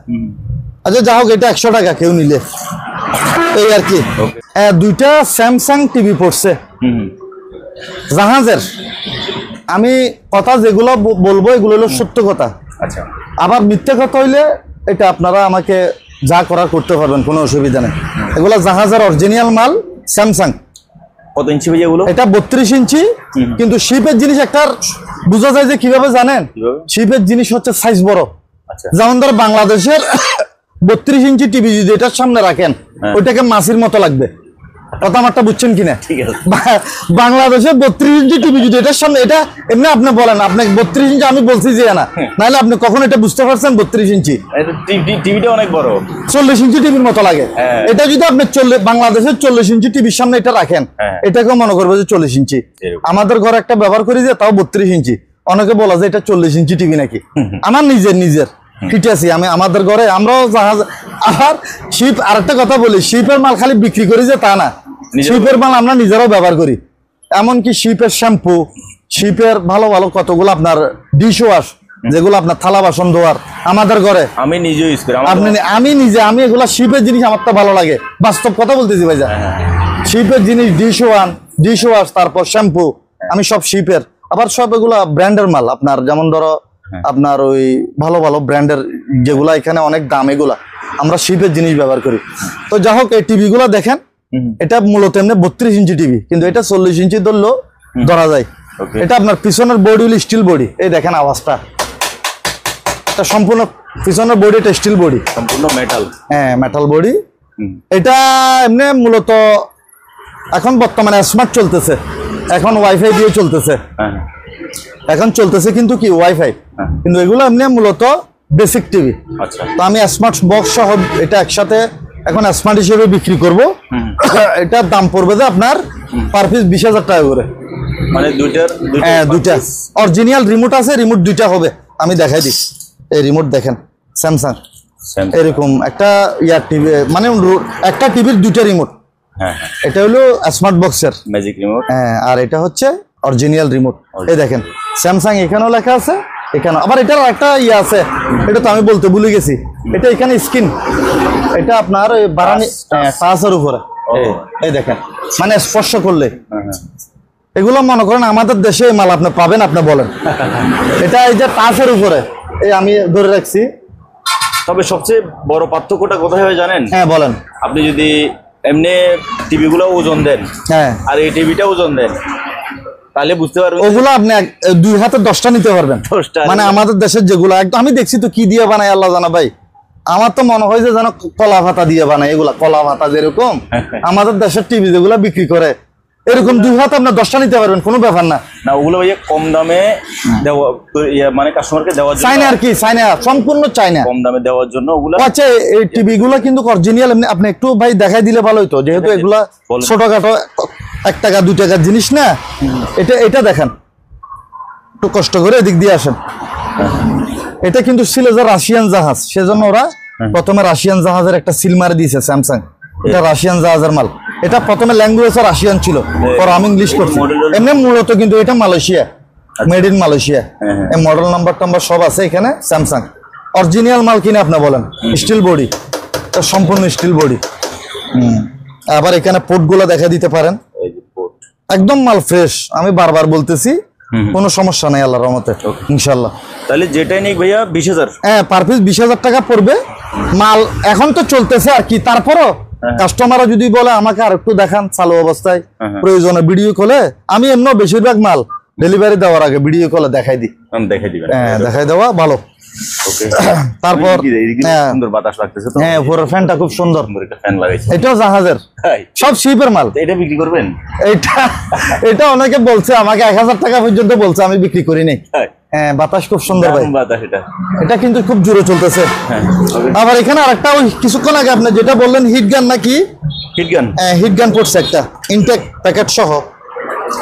আচ্ছা যা হোক, এটা 100 টাকা কেউ নিলে, এই আর কি। 2টা স্যামসাং টিভি পড়ছে জাহাজের, আমি কথা যেগুলো বলবো এগুলো হলো সত্য কথা। আচ্ছা, আবার মিথ্যে কথা হইলে এটা আপনারা আমাকে যা করার করতে পারবেন, কোনো অসুবিধা নেই। এগুলো জাহাজের অরিজিনাল মাল, স্যামসাং। কত ইঞ্চি ভাই এগুলো? এটা 32 ইঞ্চি। কিন্তু শিপের জিনিস একটা বোঝা যায় যে কিভাবে জানেন, শিপের জিনিস হচ্ছে সাইজ বড়। আচ্ছা, যেমন ধর বাংলাদেশের 32 ইঞ্চি টিভি যদি এটার সামনে রাখেন ওইটাকে মাছির মতো লাগবে। কথা আমারটা বুঝছেন কিনা? ঠিক আছে। বাংলাদেশের 32 ইঞ্চি টিভি যদি এটার সামনে, এটা এমনি আপনি বলেন, আপনি 32 ইঞ্চি আমি বলছি যে না, নাহলে আপনি কখন এটা বুঝতে পারছেন 32 ইঞ্চি? টিভিটা অনেক বড়, 40 ইঞ্চি টিভির মতো লাগে। এটা যদি আপনি বাংলাদেশের 40 ইঞ্চি টিভির সামনে এটা রাখেন, এটাকেও মনে করবে যে 40 ইঞ্চি। আমাদের ঘরে একটা ব্যবহার করি যে তাও 32 ইঞ্চি, অনেকে বলা যায় এটা 40 ইঞ্চি টিভি নাকি। আমার নিজের ঠিক আছে, আমি আমাদের ঘরে আমরাও জাহাজ। আবার শিপ, আরেকটা কথা বলি, শিপের মাল খালি বিক্রি করি যে তা না, শিপের মাল আমরা নিজেরাও ব্যবহার করি। এমনকি শিপের শ্যাম্পু, শিপের ভালো ভালো কতগুলো আপনার ডিশ ওয়াশ, যেগুলো আপনার থালা বাসন ধোয়ার আমাদের ঘরে আমি নিজে ইউজ করি। আমি এগুলা শিপের জিনিস আমার তো ভালো লাগে, বাস্তব কথা বলতেছি ভাই। শিপের জিনিস, ডিশ ওয়াশ, তারপর শ্যাম্পু, আমি সব শিপের। আবার সব এগুলা ব্র্যান্ডের মাল আপনার, যেমন ধরো আপনার ওই ভালো ভালো ব্র্যান্ডের যেগুলা, এখানে অনেক দাম, এগুলা আমরা শিপের জিনিস ব্যবহার করি। তো যাই হোক, এই টিভি গুলা দেখেন, এটা মূলত এমনি 32 ইঞ্চি টিভি, কিন্তু এটা 40 ইঞ্চি ধরলেও ধরা যায়। এটা আপনার পিছনের বডি হলো স্টিল বডি, এই দেখেন আওয়াজটা, এটা সম্পূর্ণ পিছনের বডি, এটা স্টিল বডি, সম্পূর্ণ মেটাল। হ্যাঁ, মেটাল বডি। এটা এমনি মূলত এখন বর্তমানে স্মার্ট চলতেছে, এখন ওয়াইফাই দিয়ে চলতেছে, এখন চলতেছে কিন্তু কি ওয়াইফাই, কিন্তু এগুলো এমনি মূলত বেসিক টিভি। আচ্ছা, তো আমি স্মার্ট বক্স সহ এটা একসাথে এখন স্মার্ট হিসেবে বিক্রি করব। এটার দাম পড়বে যে আপনার পার পিস 20,000 টাকা করে। মানে দুইটা অরিজিনাল রিমোট আছে, রিমোট দুইটা হবে, আমি দেখাই দিই। এই রিমোট দেখেন, স্যামসাং এরকম একটা ইয়ার টিভি, মানে একটা টিভির দুইটা রিমোট। এটা হলো স্মার্ট বক্সের ম্যাজিক রিমোট। হ্যাঁ, আর এটা হচ্ছে অরিজিনাল রিমোট। এই দেখেন স্যামসাং, এখানেও লেখা আছে, এখানে আবার এটার একটা ইয়ে আছে, এটা তো আমি বলতে ভুলে গেছি। এটা এখানে স্ক্রিন, এটা আপনার ওই বারানি টাচের উপরে, এই দেখেন, মানে স্পর্শ করলে এগুলো মনে করেন আমাদের দেশে মাল আপনি পাবেন, আপনি বলেন। এটা এই যে টাচের উপরে, এই আমি ধরে রাখছি। তবে সবচেয়ে বড় পার্থক্যটা কোথায় হয় জানেন? হ্যাঁ বলেন। আপনি যদি এমনি টিভি গুলো ওজন দেন, হ্যাঁ, আর এই টিভিটা ওজন দেন, তাহলে বুঝতে পারবেন ওগুলো আপনি 2 হাতে 10টা নিতে পারবেন। মানে আমাদের দেশের যেগুলো একদম, আমি দেখছি তো কি দিয়ে বানায় আল্লাহ জানা ভাই, আমার তো মনে হয় যে যেন কলা পাতা দিয়ে বানায়, এগুলা কলা পাতা যেরকম আমাদের দেশের টিভি যেগুলা বিক্রি করে, এরকম 2 হাতে আপনি 10টা নিতে পারবেন, কোনো ব্যাপার না। না, ওগুলো ভাইয়া কম দামে দেওয়া, মানে কাস্টমারকে দেওয়ার জন্য, চায়না আর কি, চায়না, সম্পূর্ণ চায়না, কম দামে দেওয়ার জন্য ওগুলো। আচ্ছা, এই টিভি গুলো কিন্তু অরিজিনাল, এমনি আপনি একটু ভাই দেখাই দিলে ভালো হতো, যেহেতু এগুলা ছোটখাটো 1 টাকা 2 টাকার জিনিস না। এটা দেখেন, একটু কষ্ট করে এদিক দিয়ে আসেন। এটা কিন্তু ছিল যে রাশিয়ান জাহাজ, সেজন্য ওরা প্রথমে রাশিয়ান জাহাজের একটা সিল মারে দিয়েছে স্যামসাং। এটা রাশিয়ান জাহাজের মাল। এটা প্রথমে ল্যাঙ্গুয়েজ রাশিয়ান ছিল, পরে আমি ইংলিশ করছি। এমনি মূলত কিন্তু এটা মালয়েশিয়া, মেড ইন মালয়েশিয়া। এই মডেল নাম্বার সব আছে এখানে। স্যামসাং অরিজিনাল মাল কিনে আপনি বলেন, স্টিল বডি, এটা সম্পূর্ণ স্টিল বডি। আবার এখানে পোর্ট গুলো দেখা দিতে পারেন, একদম মাল ফ্রেশ, আমি বারবার বলতেছি, কোনো সমস্যা নাই আল্লাহর রহমতে ইনশাআল্লাহ। তাহলে যেটাই নিক ভাইয়া 20,000, হ্যাঁ, পার পিস 20,000 টাকা পড়বে। মাল এখন তো চলতেছে আর কি, তারপরও কাস্টমাররা যদি বলে আমাকে আর একটু দেখান চালু অবস্থায়, প্রয়োজনে ভিডিও কলে, আমি এমনি বেশিরভাগ মাল ডেলিভারি দেওয়ার আগে ভিডিও কলে দেখাই দিই। হ্যাঁ, দেখাই দেওয়া ভালো। তারপর সুন্দর বাতাস লাগতেছে তো। হ্যাঁ, পুরো ফ্যানটা খুব সুন্দর, একটা ফ্যান লাগাইছে। এটাও জাহাজের, সব শিপের মাল। এটা বিক্রি করবেন? এটা অনেকে বলছে আমাকে 1000 টাকা পর্যন্ত বলছে, আমি বিক্রি করি নাই। হ্যাঁ, বাতাস খুব সুন্দর ভাই, বাতাস এটা কিন্তু খুব জোরে চলতেছে। আবার এখানে আরেকটা, ওই কিছুক্ষণ আগে আপনি যেটা বললেন হিট গান নাকি, হিট গান পড়ছে একটা ইনটেক প্যাকেট সহ।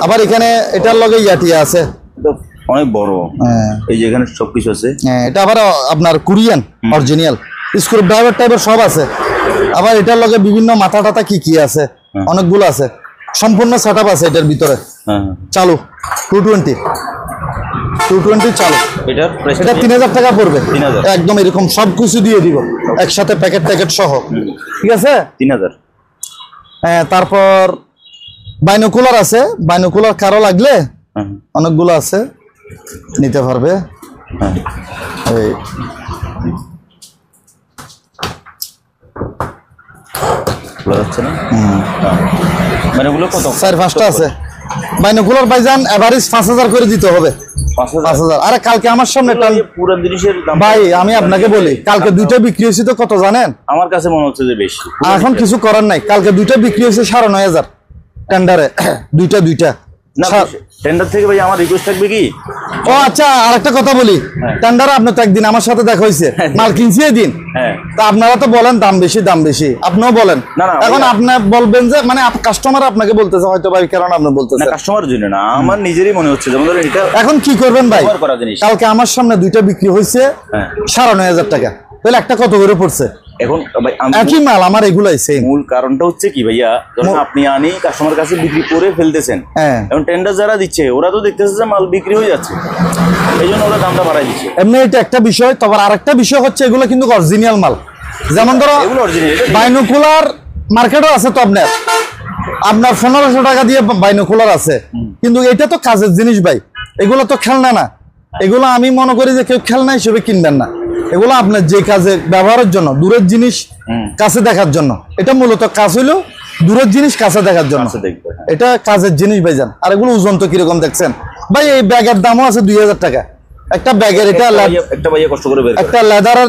আবার এখানে এটার লগে ইয়াটিয়া আছে, অনেক বড়, এই যে এখানে সবকিছু আছে। এটা আবার আপনার কোরিয়ান অরিজিনাল, স্ক্রু ড্রাইভার টাইপের সব আছে। আবার এটার লগে বিভিন্ন মাথা টাথা কি আছে, অনেকগুলো আছে, সম্পূর্ণ সেটআপ আছে এটার ভিতরে। চালু 220 চালু। এটা 3000 টাকা পড়বে একদম, এরকম সবকিছু দিয়ে দিব একসাথে, প্যাকেট সহ, ঠিক আছে 3000। হ্যাঁ, তারপর বাইনোকুলার আছে, বাইনোকুলার কারো লাগলে অনেকগুলো আছে। নিতে পারবে। হ্যাঁ এই খোলা যাচ্ছে না। মানে এগুলো কত? 4-5টা আছে বাইনোকুলার ভাইজান, এভারেজ 5000 করে দিতে হবে। 5000। আরে কালকে আমার সামনে পুরো জিনিসের দাম ভাই আমি আপনাকে বলি, কালকে দুইটা বিক্রি হয়েছে তো কত জানেন? আমার কাছে মনে হচ্ছে যে বেশি। এখন কিছু করার নাই, কালকে দুইটা বিক্রি হয়েছে 9500 টেন্ডারে। দুইটা না টেন্ডার থেকে ভাই আমার রিকোয়েস্ট থাকবে কি, ও আচ্ছা আরেকটা কথা বলি, টেন্ডারে আপনি তো একদিন আমার সাথে দেখা হয়েছে, মাল কিনছি এদিন। হ্যাঁ তা আপনারা তো বলেন দাম বেশি, আপনিও বলেন। এখন আপনি বলবেন যে মানে কাস্টমার আপনাকে বলতেছে হয়তো ভাই, কারণ আপনি বলতেছেন না কাস্টমারের জন্য না, আমার নিজেরই মনে হচ্ছে যেমন ধরেন এটা এখন কি করবেন ভাই, করা জিনিস। কালকে আমার সামনে দুইটা বিক্রি হয়েছে 9500 টাকা, তাহলে একটা কত করে পড়ছে? এখন ভাই একই মাল আমার এগুলাই সেম। মূল কারণটা হচ্ছে কি ভাইয়া, ধরুন আপনি আনি কাস্টমার কাছে বিক্রি করে ফেলতেছেন, এখন টেন্ডার যারা দিচ্ছে ওরা তো দেখতেছে যে মাল বিক্রি হয়ে যাচ্ছে, এই জন্য ওরা দামটা বাড়াই দিচ্ছে। এমনি এটা একটা বিষয়, তবে আরেকটা বিষয় হচ্ছে এগুলো কিন্তু অরিজিনাল মাল। যেমন ধরো এগুলো অরিজিনাল, বাইনোকুলার মার্কেটও আছে তো আপনার 1500 টাকা দিয়ে বাইনোকুলার আছে, কিন্তু এটা তো কাজের জিনিস ভাই, এগুলো তো খেলনা না। এগুলো আমি মনে করি যে কেউ খেলনা হিসেবে কিনবেন না, এগুলো আপনার যে কাজে ব্যবহারের জন্য, দূরের জিনিস কাছে দেখার জন্য। এটা মূলত কাজ হইলো দূরের জিনিস কাছে দেখার জন্য, এটা কাজের জিনিস ভাইজান। আর এগুলো ওজন তো কিরকম দেখছেন ভাই, এই ব্যাগের দামও আছে 2000 টাকা একটা ব্যাগের। এটা একটা ভাইয়া কষ্ট করে একটা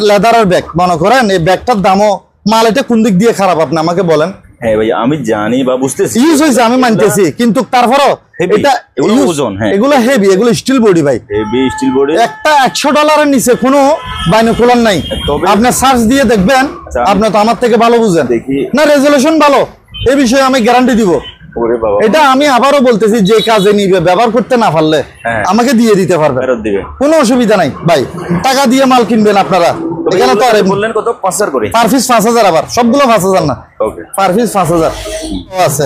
লেদারের ব্যাগ মনে করেন, এই ব্যাগটার দামও, মাল এটা কোন দিক দিয়ে খারাপ আপনি আমাকে বলেন? হ্যাঁ ভাই আমি জানি বা বুঝতেছি ইউজ হয়েছে, আমি মানতেছি, কিন্তু তারপরও এটা ওজন, হ্যাঁ এগুলো হেভি, এগুলো স্টিল বডি ভাই, হেভি স্টিল বডি। একটা $100 নিচে কোনো বাইনোকুলার নাই। আপনি সার্চ দিয়ে দেখবেন, আপনি তো আমার থেকে ভালো বুঝেন না, রেজুলেশন ভালো, এই বিষয়ে আমি গ্যারান্টি দিব। এটা আমি আবারও বলতেছি, যে কাজে নিবে ব্যবহার করতে না পারলে আমাকে দিয়ে দিতে পারবে, কোনো অসুবিধা নাই ভাই, টাকা দিয়ে মাল কিনবেন আপনারা। এখানে তো আরে বললেন কত? 5000 করে পার পিস 5000, আবার সবগুলো 5000 না, ওকে পার পিস 5000 আছে।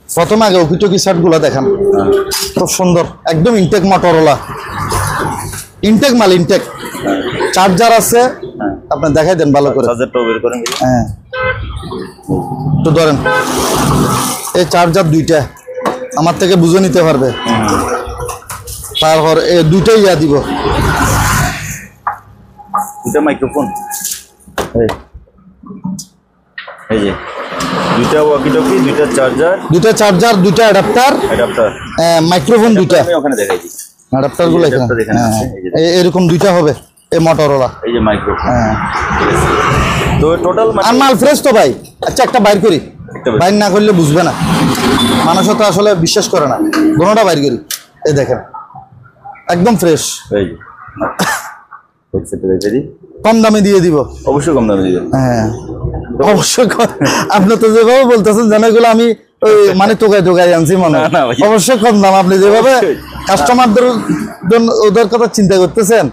প্রথমে আগে ওকিটকি শার্ট গুলা দেখান, খুব সুন্দর একদম ইনটেক মোটরোলা, ইনটেক মাল, ইনটেক চার্জার আছে, আপনি দেখাই দেন ভালো করে। চার্জারটাও বের করেন। হ্যাঁ তো ধরেন এই চার্জার দুইটা আমার থেকে বুঝে নিতে পারবে, তারপর এই দুইটাই ইয়া দিব, দুটা মাইক্রোফোন, এই যে দুইটা ওয়াকি-টকি, দুইটা চার্জার, দুইটা অ্যাডাপ্টার, মাইক্রোফোন দুইটা আমি ওখানে দেখাই দিই। অ্যাডাপ্টার গুলো এখানে এরকম দুইটা হবে, এই মোটরোলা, এই যে মাইক্রোফোন। হ্যাঁ তো টোটাল মাল ফ্রেশ তো ভাই। আচ্ছা একটা বাইর করি, বাইর না করলে বুঝবে না, মানুষ তো আসলে বিশ্বাস করে না, কোনোটা বাইর করি। এই দেখেন একদম ফ্রেশ, কম দামে দিয়ে দিব, অবশ্যই কম দামে দিয়ে। হ্যাঁ অবশ্যই, আপনি তো যেভাবে বলতেছেন যেন এগুলো আমি ওই মানে টোকাই আনছি মনে হয়, অবশ্যই কম দাম। আপনি যেভাবে কাস্টমারদের জন্য ওদের কথা চিন্তা করতেছেন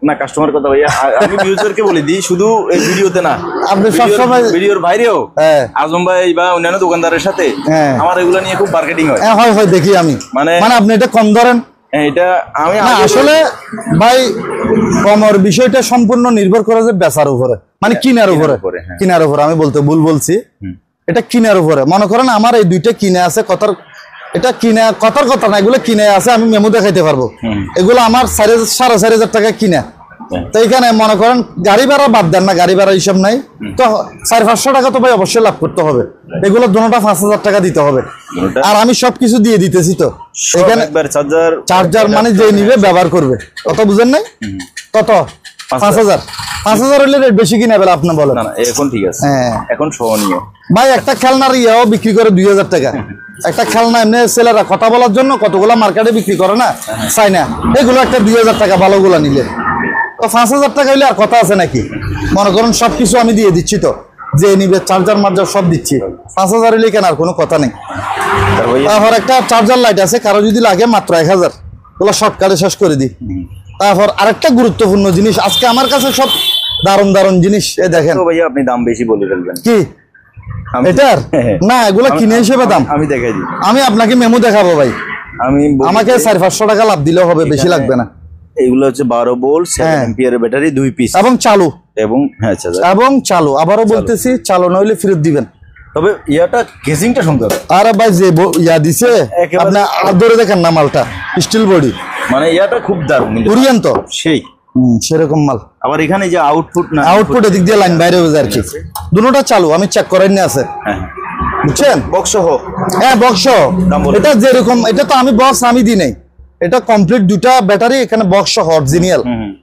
না, কাস্টমার কথা ভাইয়া আমি ইউজারকে বলে দিই, শুধু এই ভিডিওতে না, আপনি সবসময় ভিডিওর বাইরেও আজম ভাই বা অন্যান্য দোকানদারের সাথে আমার এগুলো নিয়ে খুব মার্কেটিং হয়। হয় দেখি আমি, মানে আপনি এটা কম ধরেন। এটা আমি আসলে ভাই কমর বিষয়টা সম্পূর্ণ নির্ভর করে যে বেচার উপরে, মানে কিনার উপরে, আমি বলতে ভুল বলছি, এটা কিনার উপরে। মনে করেন আমার এই দুইটা কিনে আছে, এটা কিনে কথার কথা না, এগুলো কিনে আছে, আমি মেমো দেখাইতে পারবো, এগুলো আমার 4,500 টাকা কিনা। তো এখানে মনে করেন গাড়ি ভাড়া বাদ দেন না, গাড়ি ভাড়া হিসাব নাই, তো 400-500 টাকা তো ভাই অবশ্যই লাভ করতে হবে, এগুলো দুটোটা 5000 টাকা দিতে হবে, আর আমি সবকিছু দিয়ে দিতেছি। তো এখানে চার্জার মানে যে নিবে ব্যবহার করবে, কত বুঝেন নাই, কত 5000 হলে রেট বেশি কিনা বেলা আপনি বলেন। এখন ঠিক আছে, এখন সহনীয় ভাই। একটা খেলনার ইয়াও বিক্রি করে 2000 টাকা, একটা খেলনা এমনি ছেলেরা কথা বলার জন্য কতগুলা মার্কেটে বিক্রি করে না, চাই না, এগুলো একটা 2000 টাকা ভালোগুলা নিলে, তো 5000 টাকা হইলে আর কথা আছে নাকি? মনে করুন সবকিছু আমি দিয়ে দিচ্ছি, তো যে নিবে চার্জার মার্জার সব দিচ্ছি, 5000 হইলে কেন আর কোনো কথা নেই। তারপর একটা চার্জার লাইট আছে, কারো যদি লাগে মাত্র 1000, ওগুলো শর্টকাটে শেষ করে দিই। তারপর আরেকটা গুরুত্বপূর্ণ জিনিস, আজকে আমার কাছে সব দারুণ জিনিস, এ দেখেন। ভাইয়া আপনি দাম বেশি বলে ফেলবেন কি এটার? না এগুলো কিনে হিসেবে দাম আমি দেখাই দিই, আমি আপনাকে মেমো দেখাবো ভাই, আমাকে 400-500 টাকা লাভ দিলেও হবে, বেশি লাগবে না। এইগুলো হচ্ছে 12 ভোল্ট 7 অ্যাম্পিয়ারের ব্যাটারি, 2 পিস এবং চালু, এবং চালু, আবারও বলতেছি চালু না হইলে ফেরত দিবেন, তবে ইয়াটা কেজিংটা সুন্দর। আরে ভাই যে ইয়া দিছে আপনি ধরে দেখেন না মালটা স্টিল বডি, মানে ইয়াটা খুব দারুণ কোরিয়ান তো সেই সেরকম মাল। আবার এখানে যে আউটপুট না আউটপুট এদিক দিয়ে লাইন বাইরে হয়ে যায় আর কি, দুটোটা চালু আমি চেক করাই নিয়ে আছে বুঝছেন বক্স সহ। হ্যাঁ বক্স সহ, এটা যেরকম এটা তো আমি বক্স আমি দিই নাই, এটা কমপ্লিট দুটা ব্যাটারি এখানে বক্স সহ অরিজিনাল,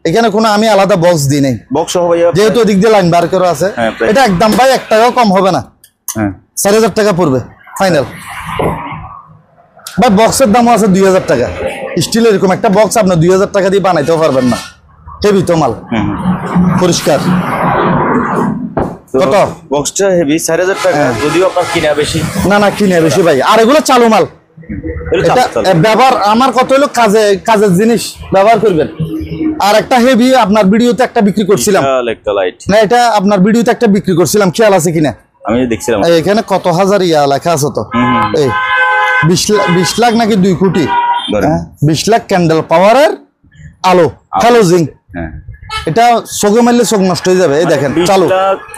এখানে কোনো আমি আলাদা বক্স দিই নাই বক্স সহ ভাইয়া, যেহেতু ওদিক দিয়ে লাইন বার করা আছে। এটা একদম ভাই 1 টাকাও কম হবে না, 4000 টাকা পড়বে ফাইনাল ভাই। বক্সের দামও আছে 2000 টাকা, স্টিল এরকম একটা বক্স আপনি 2000 টাকা দিয়ে বানাইতেও পারবেন না, হেভি তো মাল পরিষ্কার। কত বক্সটা হেভি 4000 টাকা, যদিও আপনার কিনা বেশি না, না কিনে বেশি ভাই, আর এগুলো চালু মাল। এটা ব্যবহার আমার কত হলো কাজের জিনিস ব্যবহার করবেন। আর একটা হেভি আপনার ভিডিওতে একটা বিক্রি করছিলাম, একটা লাইট না এটা আপনার ভিডিওতে একটা বিক্রি করছিলাম, খেয়াল আছে কিনা আমি দেখছিলাম। এখানে কত হাজার ইয়া লেখা আছে তো, এই 20 লাখ নাকি 2 কোটি, 20 লাখ ক্যান্ডেল পাওয়ারের আলো হ্যালোজিং। এটা চোখে মারলে চোখ নষ্ট হয়ে যাবে। এই দেখেন চালু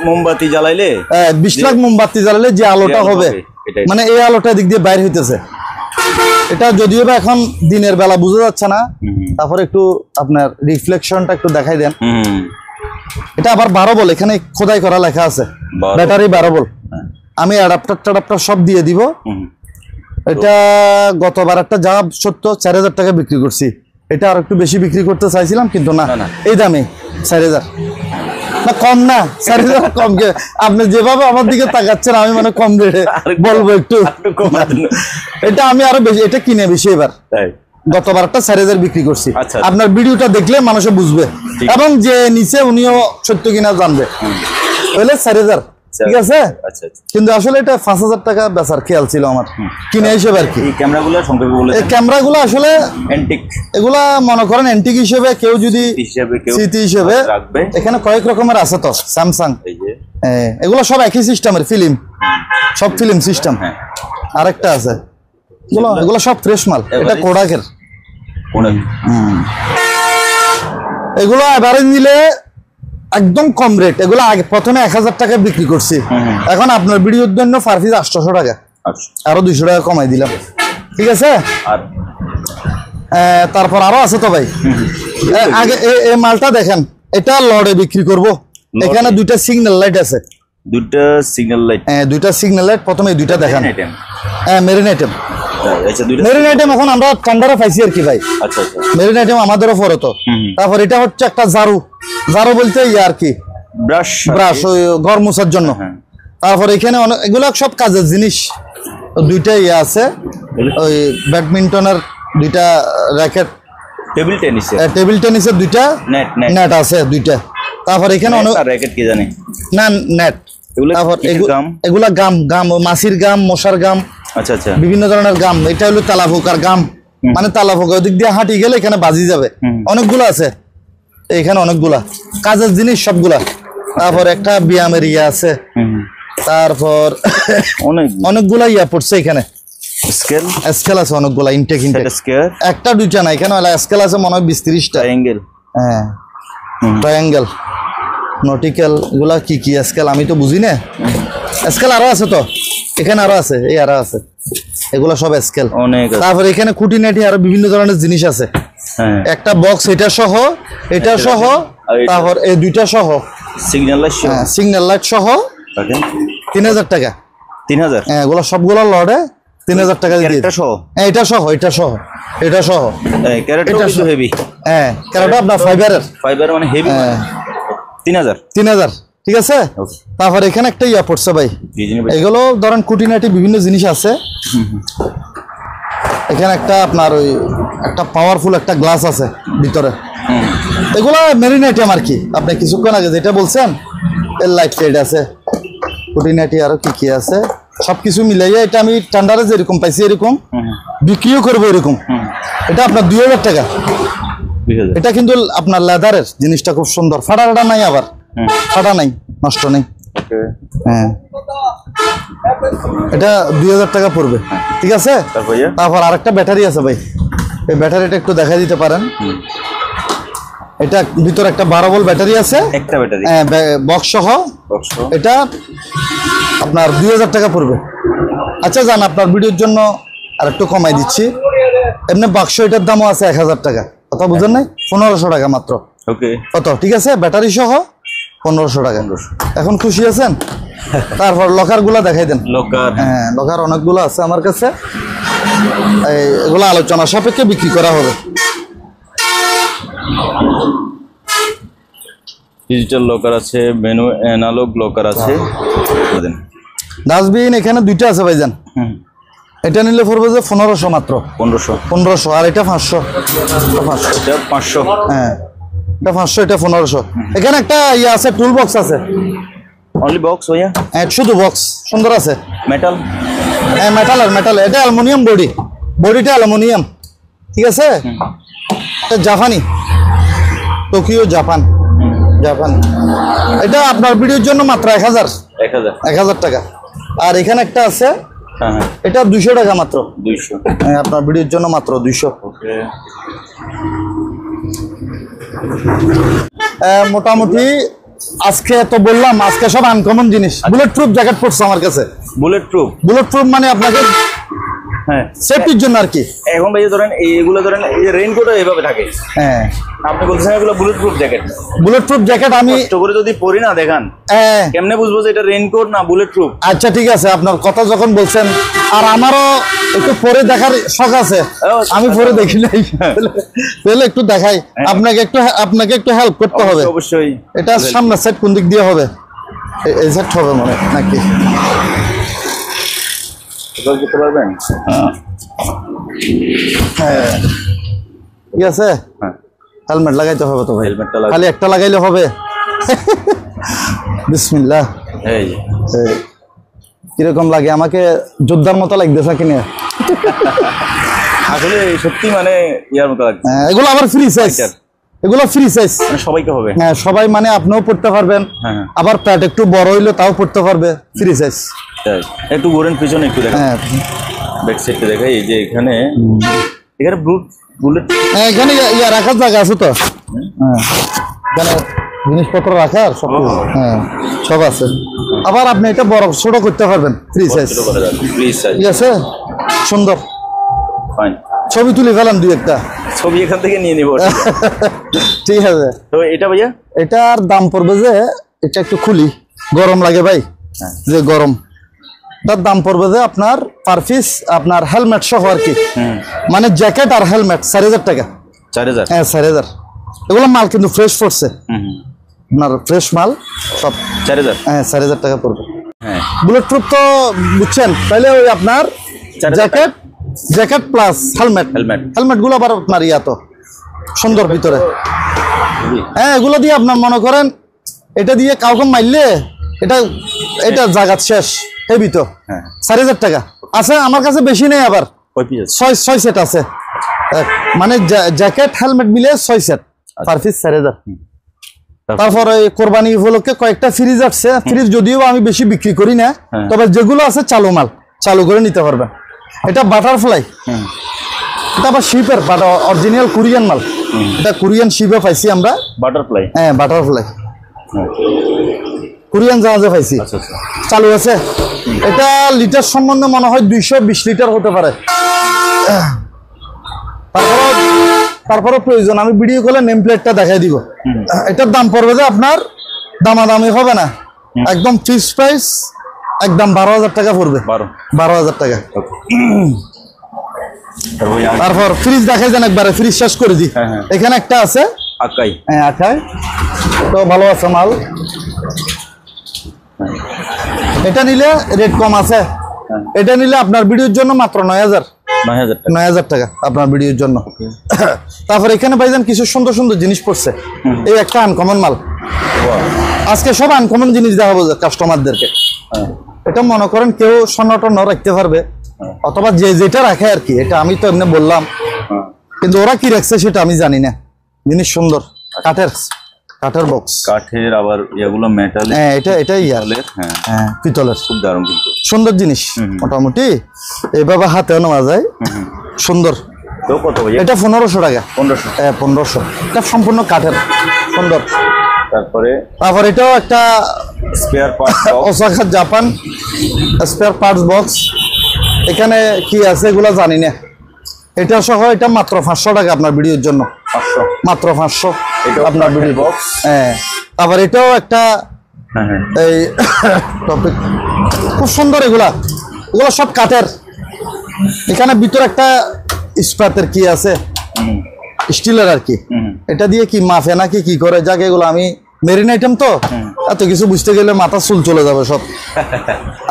মোমবাতি জ্বালাইলে 20 লাখ মোমবাতি জ্বালালে যে আলোটা হবে, মানে এই আলোটা দিক দিয়ে বাইরে হইতেছে। এটা যদিও বা এখন দিনের বেলা বোঝা যাচ্ছে না, তারপরে একটু আপনার রিফ্লেকশনটা একটু দেখাই দেন। এটা আবার 12 ভোল্ট, এখানে খোদাই করা লেখা আছে ব্যাটারি 12 ভোল্ট। আমি অ্যাডাপ্টার সব দিয়ে দিব। এটা গতবার একটা যা সত্য 4000 টাকা বিক্রি করছি, এটা আর একটু বেশি বিক্রি করতে চাইছিলাম কিন্তু না, এই দামে 4000 না, কম না 4000 কম। আপনি যেভাবে আমার দিকে তাকাচ্ছেন আমি মানে কম রেটে বলবো একটু, এটা আমি আরো বেশি, এটা কিনে বেশি এবার। গতবার একটা 4000 বিক্রি করছি। আপনার ভিডিওটা দেখলে মানুষে বুঝবে এবং যে নিচে উনিও সত্য কিনা জানবে, বুঝলে 4000 ঠিক আছে। কিন্তু আসলে এটা 5000 টাকা বেচার খেয়াল ছিল আমার কিনে হিসেবে আর কি। এই ক্যামেরাগুলো আসলে অ্যান্টিক, এগুলা মনে করেন অ্যান্টিক হিসেবে কেউ যদি স্মৃতি হিসেবে এখানে কয়েক রকমের আছে তো, স্যামসাং এগুলো সব একই সিস্টেমের ফিল্ম, সব ফিল্ম সিস্টেম। আরেকটা আছে এগুলো সব ফ্রেশ মাল, এটা কোডাকের। এগুলো এভারেজ নিলে একদম কম রেট, এগুলো আগে প্রথমে 1000 টাকা বিক্রি করছি, এখন আপনার ভিডিওর জন্য পার পিস 800 টাকা, আরো 200 টাকা কমাই দিলাম ঠিক আছে। তারপর আরো আছে তো ভাই, আগে এই মালটা দেখেন, এটা লড়ে বিক্রি করব। এখানে দুইটা সিগন্যাল লাইট আছে, দুইটা সিগন্যাল লাইট, দুইটা সিগন্যাল লাইট প্রথমে এই দুইটা দেখেন। মেরিন আইটেম, মেরিন আইটেম এখন আমরা ঠান্ডারে পাইছি আর কি ভাই। মেরিন আইটেম আমাদেরও পরে তো। তারপর এটা হচ্ছে একটা ঝাড়ু বলতে ইয়ে আর কি, ব্রাশ ওই ঘর মোছার জন্য। তারপর এখানে এগুলো সব কাজের জিনিস, দুইটা ইয়ে আছে, ওই ব্যাডমিন্টনের দুইটা র্যাকেট, টেবিল টেনিসের দুইটা নেট আছে দুইটা। তারপর এখানে র্যাকেট কি জানি না নেট। তারপর এগুলা গাম মাছির গাম, মশার গাম, বিভিন্ন ধরনের গাম। এটা হলো তালাফোকার গাম, মানে তালাফোকা ওদিক দিয়ে হাঁটি গেলে এখানে বাজি যাবে। অনেকগুলো আছে এখানে, অনেকগুলা কাজের জিনিস সবগুলা। তারপর একটা ব্যায়ামের ইয়ে আছে, তারপর অনেকগুলা ইয়া পড়ছে এখানে, স্কেল আছে অনেকগুলা, ইনটেক একটা দুইটা না, এখানে স্কেল আছে মনে হয় 20-30টা। হ্যাঁ ট্রায়াঙ্গেল, নটিক্যাল, এগুলা কি কি স্কেল আমি তো বুঝি না। স্কেল আরো আছে তো, এখানে আরো আছে, এই আরো আছে, এগুলা সব স্কেল। তারপর এখানে খুঁটিনাটি আরো বিভিন্ন ধরনের জিনিস আছে। একটা বক্স এটা সহ, তারপর এই দুইটা সহ সিগন্যাল লাইট সহ 3000 টাকা। 3000? হ্যাঁ, এগুলো সবগুলো লড়ে 3000 টাকা দিয়ে। এটা সহ? হ্যাঁ, এটা সহ। ক্যারেটটা হেভি। হ্যাঁ, ক্যারেটটা আপনার ফাইবার মানে হেভি। 3000 ঠিক আছে। তারপর এখানে একটা ইয়া পড়ছে ভাই, এগুলো ধরেন খুঁটিনাটি বিভিন্ন জিনিস আছে। এখানে একটা আপনার ওই একটা পাওয়ারফুল একটা গ্লাস আছে ভিতরে, এগুলো মেরিন আইটেম আর কি। আপনি কিছুক্ষণ আগে যেটা বলছেন, এর লাইট সাইড আছে, খুঁটিনাটি আরো কি কি আছে সবকিছু মিলাইয়া এটা আমি ঠান্ডারে যেরকম পাইছি এরকম বিক্রিও করবো এরকম। এটা আপনার 2000 টাকা। এটা কিন্তু আপনার লেদারের জিনিসটা খুব সুন্দর, ফাটা নাই, আবার ফাটা নাই, নষ্ট নেই। হ্যাঁ, এটা 2000 টাকা পড়বে ঠিক আছে। তারপর আরেকটা ব্যাটারি আছে ভাই, এই ব্যাটারিটা একটু দেখা দিতে পারেন। এটা ভিতরে একটা 12 ভোল্ট ব্যাটারি আছে, একটা ব্যাটারি, বক্স সহ। এটা আপনার 2000 টাকা পড়বে। আচ্ছা যান, আপনার ভিডিওর জন্য আর একটু কমাই দিচ্ছি। এমনি বাক্স এটার দামও আছে 1000 টাকা, কথা বুঝেন নাই? 1500 টাকা মাত্র। ওকে, কত? ঠিক আছে, ব্যাটারি সহ 1500 টাকা। এখন খুশি আছেন? তারপর লকার গুলা দেখাই দেন। লকার, হ্যাঁ লকার অনেকগুলো আছে আমার কাছে, এগুলো আলোচনা সাপেক্ষে বিক্রি করা হবে। ডিজিটাল লকার আছে, মেনু অ্যানালগ লকার আছে। ডাস্টবিন এখানে দুইটা আছে ভাইজান। এটা নিলে পড়বে যে 1500 মাত্র। 1500 আর এটা 500। 500, হ্যাঁ এটা 500, এটা 1500। এখানে একটা ইয়ে আছে, টুল বক্স আছে। অনলি বক্স ভাইয়া? হ্যাঁ শুধু বক্স, সুন্দর আছে। মেটাল? হ্যাঁ মেটাল। এটা অ্যালুমিনিয়াম বডিটা অ্যালুমিনিয়াম, ঠিক আছে। এটা জাপানি, টোকিও জাপান। এটা আপনার ভিডিওর জন্য মাত্র 1000 টাকা। আর এখানে একটা আছে, এটা 200 টাকা মাত্র। 200? হ্যাঁ আপনার ভিডিওর জন্য মাত্র 200। মোটামুটি আজকে তো বললাম, আজকে সব আনকমন জিনিস। বুলেট প্রুফ জ্যাকেট পড়ছে আমার কাছে। বুলেট প্রুফ মানে আপনাকে হ্যাঁ সেফটির জন্য আর কি। এখন ভাই ধরেন এইগুলো, ধরেন এই যে রেইনকোট এইভাবে থাকে, হ্যাঁ আপনি বলছেন এগুলো বুলেট প্রুফ জ্যাকেট। আমি কষ্ট করে যদি পরি না দেখান, কেমনে বুঝবো যে এটা রেইনকোট না বুলেট প্রুফ? আচ্ছা ঠিক আছে, আপনার কথা যখন বলছেন, আর আমারও একটু পরে দেখার শখ আছে, আমি পরে দেখি নাই, তাহলে একটু দেখাই। আপনাকে একটু হেল্প করতে হবে অবশ্যই। এটা সামনের সাইড কোন দিক দিয়ে হবে? এই সাইড হবে মনে নাকি? করতে পারবেন? হ্যাঁ ঠিক আছে। হেলমেট লাগাইতে হবে তো ভাই, খালি একটা লাগাইলে হবে? বিসমিল্লাহ। কিরকম লাগে? আমাকে যোদ্ধার মতো লাগতেছে কিনা? আসলে সত্যি মানে ইয়ার মতো লাগছে। এগুলো আবার ফ্রি সাইজ, সবাইকে হবে। হ্যাঁ সবাই, মানে আপনিও পড়তে পারবেন, আবার প্যাট একটু বড় হইলে তাও পড়তে পারবে, ফ্রি সাইজ। একটু ঘোরেন পিছনে, একটু দেখেন ব্যাক সাইডটা দেখাই। এই যে এখানে বুলেট, এখানে ইয়া রাখার জায়গা আছে তো, এখানে জিনিসপত্র রাখার সব, হ্যাঁ সব আছে। আবার আপনি এটা বড় ছোট করতে পারবেন, ফ্রি সাইজ। ঠিক আছে, সুন্দর। ছবি তুলে ফেলাম, 2-1টা ছবি এখান থেকে নিয়ে নিব। ঠিক আছে। তো এটা ভাইয়া, এটার দাম পড়বে যে, এটা একটু খুলি, গরম লাগে ভাই, যে গরম, তার দাম পড়বে যে আপনার পার পিস, আপনার হেলমেট সহ আর কি, মানে জ্যাকেট আর হেলমেট 4000 টাকা। 4000? হ্যাঁ 4000। এগুলো মাল কিন্তু ফ্রেশ পড়ছে, আপনার ফ্রেশ মাল সব। 4000? হ্যাঁ 4000 টাকা পড়বে। হ্যাঁ বুলেট প্রুফ তো বুঝছেন, তাহলে ওই আপনার জ্যাকেট প্লাস হেলমেট গুলো আবার আপনার ইয়া তো সুন্দর ভিতরে। হ্যাঁ এগুলো দিয়ে আপনার মনে করেন, এটা দিয়ে কাউকে মারলে এটা জাগাত শেষ, হেভি তো। 4000 টাকা আছে আমার কাছে, বেশি নেই। আবার 6 সেট আছে, মানে জ্যাকেট হেলমেট মিলে 6 সেট, পার পিস 4000। তারপর এই কোরবানি উপলক্ষে কয়েকটা ফ্রিজ আসছে। ফ্রিজ যদিও আমি বেশি বিক্রি করি না, তবে যেগুলো আছে চালু মাল, চালু করে নিতে পারবেন। এটা বাটারফ্লাই, এটা আবার শিপের, অরিজিনাল কোরিয়ান মাল। এটা কোরিয়ান শিপে পাইছি আমরা। বাটারফ্লাই? হ্যাঁ বাটারফ্লাই, কোরিয়ান জাহাজে পাইছি। চালু আছে। এটা লিটার সম্বন্ধে মনে হয় 220 লিটার হতে পারে। তারপরে প্রয়োজন আমি ভিডিও কলে নেম প্লেটটা দেখাই দিব। এটার দাম পড়বে যে আপনার দামাদামি হবে না, একদম ফিক্সড প্রাইস, একদম 12,000 টাকা পড়বে। 12,000 টাকা। তারপর ফ্রিজ দেখাই যান একবারে, ফ্রিজ শেষ করে দিই। এখানে একটা আছে আকাই, হ্যাঁ আকাই তো ভালো আছে মাল। এটা নিলে রেট কম আছে, এটা নিলে আপনার ভিডিওর জন্য মাত্র 9,000 টাকা আপনার ভিডিওর জন্য। তারপর এখানে ভাইজান কিছু সুন্দর সুন্দর জিনিস পড়ছে। এই একটা আনকমন মাল, আজকে সব আনকমন জিনিস দেখাবো কাস্টমারদেরকে। এটা মনে করেন কেউ স্বর্ণ রাখতে পারবে, অথবা যেটা রাখে আর কি। এটা আমি তো এমনি বললাম, কিন্তু ওরা কি রাখছে সেটা আমি জানি না। জিনিস সুন্দর, কাঠের বক্স, কাঠের, আবার এগুলো মেটাল। হ্যাঁ এটা ইয়ালের, হ্যাঁ পিতলের, খুব দারুণ কিন্তু সুন্দর জিনিস। মোটামুটি এইভাবে হাতেও নেওয়া যায়, সুন্দর। তো কত ভাই? এটা 1500 টাকা। 1500। হ্যাঁ 1500। এটা সম্পূর্ণ কাঠের, সুন্দর। তারপর এটাও একটা spare parts box, Osaka Japan spare parts box. এখানে কি আছে এগুলো জানি না। এটা সহ এটা মাত্র 500 টাকা আপনার ভিডিওর জন্য। 500 মাত্র 500 এটা আপনার ভিডিও বক্স। হ্যাঁ তারপর এটাও একটা এই টপিক খুব সুন্দর। এগুলো সব কাঠের। এখানে ভিতরে একটা ইস্পাতের কি আছে, স্টিলের আর কি। এটা দিয়ে কি মাফে নাকি কি করে, যাকে এগুলো আমি মেরিন আইটেম তো এত কিছু বুঝতে গেলে মাথা চুল চলে যাবে সব।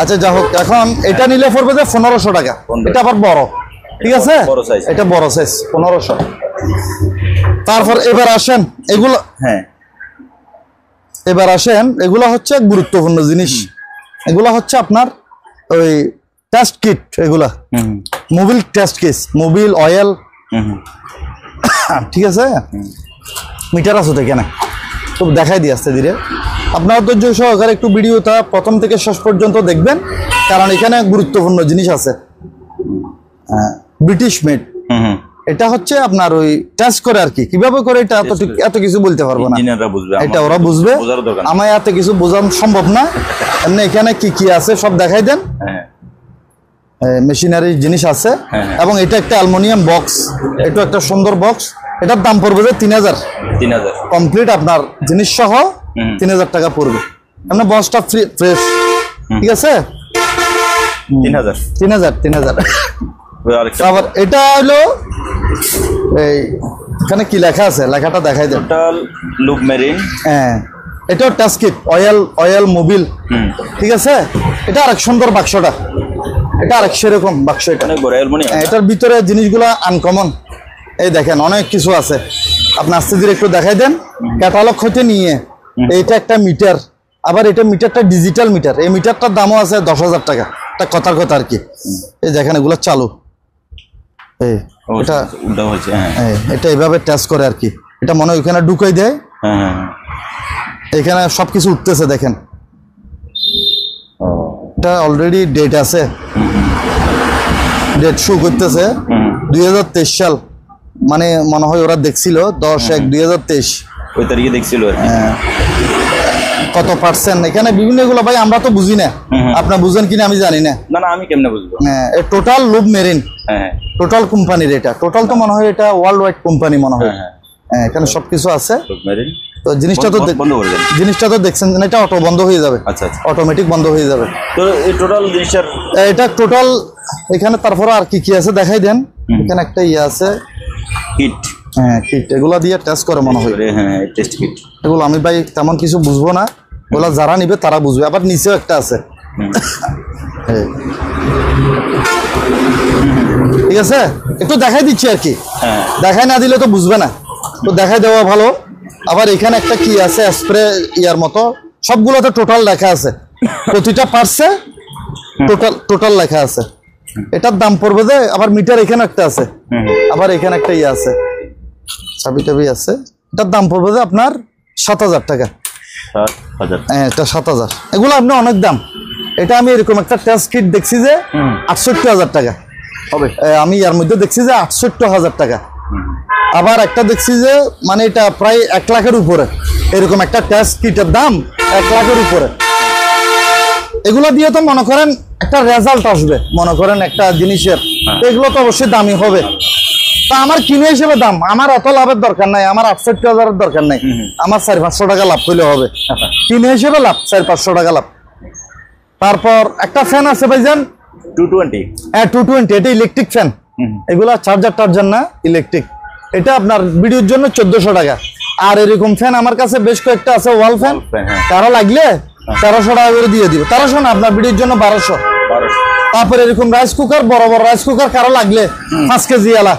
আচ্ছা যা হোক, এখন এটা নিলে পড়বে যে 1500 টাকা। এটা আবার বড়, ঠিক আছে, এটা বড় সাইজ 1500। তারপর এবার আসেন এগুলো, এবার আসেন এগুলা হচ্ছে গুরুত্বপূর্ণ জিনিস। এগুলা হচ্ছে আপনার ওই টেস্ট কিট, এগুলা Mobil test case, Mobil oil, ঠিক আছে। মিটার আছে তো এখানে, তো দেখাই দিয়ে আসতে ধীরে। আপনার ধৈর্য সহকারে একটু ভিডিওটা প্রথম থেকে শেষ পর্যন্ত দেখবেন, কারণ এখানে গুরুত্বপূর্ণ জিনিস আছে। ব্রিটিশ মেড, এটা হচ্ছে আপনার ওই টেস্ট করে আর কি, কিভাবে করে এটা এত কিছু বলতে পারবো না, এটা ওরা বুঝবে। আমার এত কিছু বোঝানো সম্ভব না। এমনি এখানে কি কি আছে সব দেখাই দেন। মেশিনারি জিনিস আছে, এবং এটা একটা অ্যালুমিনিয়াম বক্স। এটা একটা সুন্দর বক্স। এটার দাম পড়বে যে 3000 কমপ্লিট আপনার জিনিস সহ 3000 টাকা পড়বে। আপনার বক্সটা ফ্রেশ, ঠিক আছে। 3000। আবার এটা হলো এই এখানে কি লেখা আছে, লেখাটা দেখাই দেন। টোটাল লুপ মেরিন, হ্যাঁ এটাও টাচ কিট, অয়েল মোবিল, ঠিক আছে। এটা আরেক সুন্দর বাক্সটা, এটা আরেক সেরকম বাক্স। এটা এটার ভিতরে জিনিসগুলো আনকমন। এই দেখেন অনেক কিছু আছে। আপনি আস্তে ধীরে একটু দেখাই দেন। ক্যাটালগ হতে নিয়ে এইটা একটা মিটার, আবার এটা মিটারটা ডিজিটাল মিটার। এই মিটারটার দামও আছে 10,000 টাকা। এটা কথার কথা আর কি। এই দেখেন এগুলো চালু, এটা এটা এইভাবে টেস্ট করে আর কি। এটা মনে হয় ওইখানে ঢুকাই দেয়, এখানে সবকিছু উঠতেছে দেখেন। এটা অলরেডি ডেট আছে, ডেট শো করতেছে 2023 সাল। মানে মনে হয় ওরা দেখছিল 10/1/2023 ওই তারিখে দেখছিল। কত পার্সেন্ট এখানে বিভিন্ন গুলো ভাই আমরা তো বুঝি না, আপনার বুঝেন কিনা আমি জানি না। না আমি কেমনে বুঝবো। টোটাল লুপ মেরিন, টোটাল কোম্পানির এটা। টোটাল তো মনে হয় এটা ওয়ার্ল্ড ওয়াইড কোম্পানি মনে হয়। এখানে সবকিছু আছে। তো জিনিসটা তো দেখছেন, এটা অটো বন্ধ হয়ে যাবে। আচ্ছা, অটোমেটিক বন্ধ হয়ে যাবে। তো এই টোটাল জিনিসটার এটা টোটাল এখানে। তারপরে আর কি কি আছে দেখাই দেন। এখানে একটা ইয়ে আছে কিট, কিট। এগুলা দিয়ে টেস্ট করে মনে হয়। Test kit. এগুলো আমি ভাই তেমন কিছু বুঝবো না, ওগুলা যারা নিবে তারা বুঝবে। আবার নিচেও একটা আছে, ঠিক আছে। একটু দেখাই দিচ্ছি আর কি, দেখাই না দিলে তো বুঝবে না, তো দেখাই দেওয়া ভালো। আবার এখানে একটা কি আছে স্প্রে ইয়ার মতো, সবগুলোতে টোটাল লেখা আছে, প্রতিটা পার্টসে টোটাল লেখা আছে। এটার দাম পড়বে যে, আবার মিটার এখানে একটা আছে, আবার এখানে একটা ইয়ে আছে, চাবি টাবি আছে। এটার দাম পড়বে যে আপনার 7,000 টাকা। হ্যাঁ এটা 7,000। এগুলো আপনি অনেক দাম। এটা আমি এরকম একটা টেস্ট কিট দেখছি যে 68,000 টাকা হবে। আমি এর মধ্যে দেখছি যে 68,000 টাকা। আবার একটা দেখছি যে মানে এটা প্রায় 1 লাখের উপরে। এরকম একটা টেস্ট কিটের দাম 1 লাখের উপরে। এগুলো দিয়ে তো মনে করেন একটা রেজাল্ট আসবে, মনে করেন একটা জিনিসের, এগুলো তো অবশ্যই দামি হবে। তা আমার কিনে হিসেবে দাম, আমার অত লাভের দরকার নাই, আমার 68,000-এর দরকার নাই, আমার 400-500 টাকা লাভ হইলে হবে। কিনে হিসেবে লাভ 400-500 টাকা লাভ। তারপর একটা ফ্যান আছে ভাইজান 220। হ্যাঁ 220, এটা ইলেকট্রিক ফ্যান। এগুলা চার্জার না, ইলেকট্রিক। এটা আপনার ভিডিওর জন্য 1400 টাকা। আর এরকম ফ্যান আমার কাছে বেশ কয়েকটা আছে, ওয়াল ফ্যান। কারো লাগলে 1300 টাকা করে দিয়ে দিব। 1300 না, আপনার ভিডিওর জন্য 1200। তারপরে এরকম রাইস কুকার, বড় বড় রাইস কুকার কারো লাগলে 5 কেজি আলা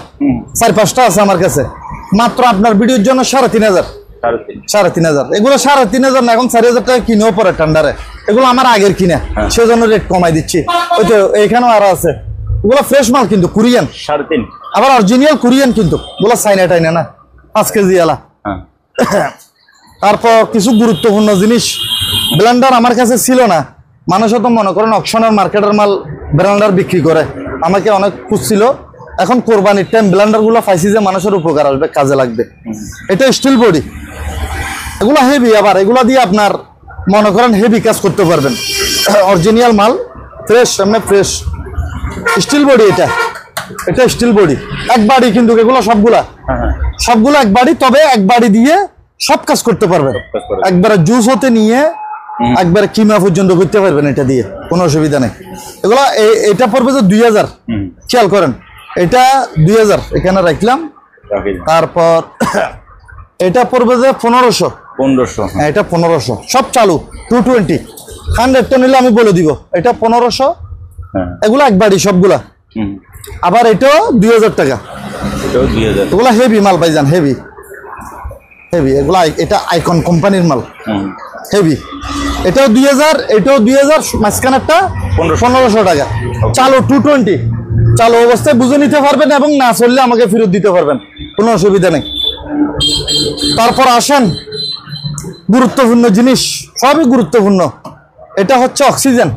4-5টা আছে আমার কাছে, মাত্র আপনার ভিডিওর জন্য 3,500। 3,500। এগুলো 3,500 না, এখন 4,000 টাকা কিনেও পরে ঠান্ডারে। এগুলো আমার আগের কিনা, সেজন্য রেট কমাই দিচ্ছি। ওই তো এইখানেও আরো আছে, ওগুলো ফ্রেশ মাল কিন্তু কোরিয়ান, 3.5। আবার অরিজিনাল কোরিয়ান কিন্তু, ওগুলো চাইনা টাইনা না, 5 কেজি আলা। তারপর কিছু গুরুত্বপূর্ণ জিনিস, ব্লেন্ডার আমার কাছে ছিল না। মানুষ তো মনে করেন অকশনের মার্কেটের মাল ব্লেন্ডার বিক্রি করে, আমাকে অনেক খুঁজছিল। এখন কোরবানির টাইম ব্লেন্ডার গুলো পাইছি যে মানুষের উপকার আসবে, কাজে লাগবে। এটা স্টিল বডি, এগুলো হেভি, আবার এগুলা দিয়ে আপনার মনে করেন হেভি কাজ করতে পারবেন। অরিজিনাল মাল, ফ্রেশ, সামনে ফ্রেশ স্টিল বডি। এটা স্টিল বডি, এক বাড়ি কিন্তু এগুলো সবগুলা এক বাড়ি, তবে এক বাড়ি দিয়ে সব কাজ করতে পারবেন। একবারে জুস হতে নিয়ে একবারে কিমা পর্যন্ত করতে পারবেন এটা দিয়ে, কোনো অসুবিধা নেই। এগুলা এটা পড়বে যে 2000, খেয়াল করেন এটা 2000 এখানে রাখলাম। তারপর এটা পড়বে যে 1500, এটা 1500, সব চালু 220। 100টা নিলে আমি বলে দিব এটা 1500। এগুলা এক বাড়ি সবগুলা। আবার এটাও 2000 টাকা, এগুলা হেভি মাল ভাইজান, হেভি। এগুলা এটা আইকন কোম্পানির মাল, হেভি। এটাও 2000, এটাও 2000, মাঝখানেরটা 1500 টাকা। চালু 220, চালু অবস্থায় বুঝে নিতে পারবেন এবং না চললে আমাকে ফেরত দিতে পারবেন, কোনো অসুবিধা নেই। তারপর আসেন গুরুত্বপূর্ণ জিনিস, সবই গুরুত্বপূর্ণ। এটা হচ্ছে অক্সিজেন।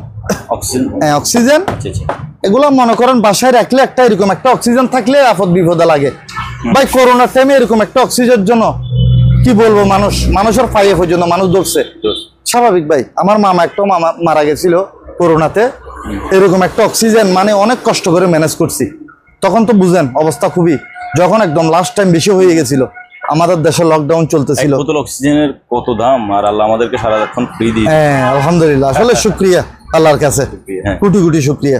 হ্যাঁ, অক্সিজেন। এগুলো মনে করেন বাসায় রাখলে একটা এরকম একটা অক্সিজেন থাকলে আপদ বিপদে লাগে ভাই। করোনার টাইমে এরকম একটা অক্সিজেনের জন্য কি বলবো, মানুষের পায়ে পর্যন্ত মানুষ ধরছে, স্বাভাবিক ভাই। আমার মামা মারা গেছিল করোনাতে, এরকম একটা অক্সিজেন মানে অনেক কষ্ট করে ম্যানেজ করছি। তখন তো বুঝেন অবস্থা খুবই, যখন একদম লাস্ট টাইম বেশি হয়ে গেছিল, আমাদের দেশে লকডাউন চলতেছিল। বোতল অক্সিজেনের কত দাম, আর আল্লাহ আমাদেরকে সারাক্ষণ ফ্রি দিয়ে। হ্যাঁ, আলহামদুলিল্লাহ, আসলে শুকরিয়া আল্লাহর কাছে, কোটি কোটি শুকরিয়া।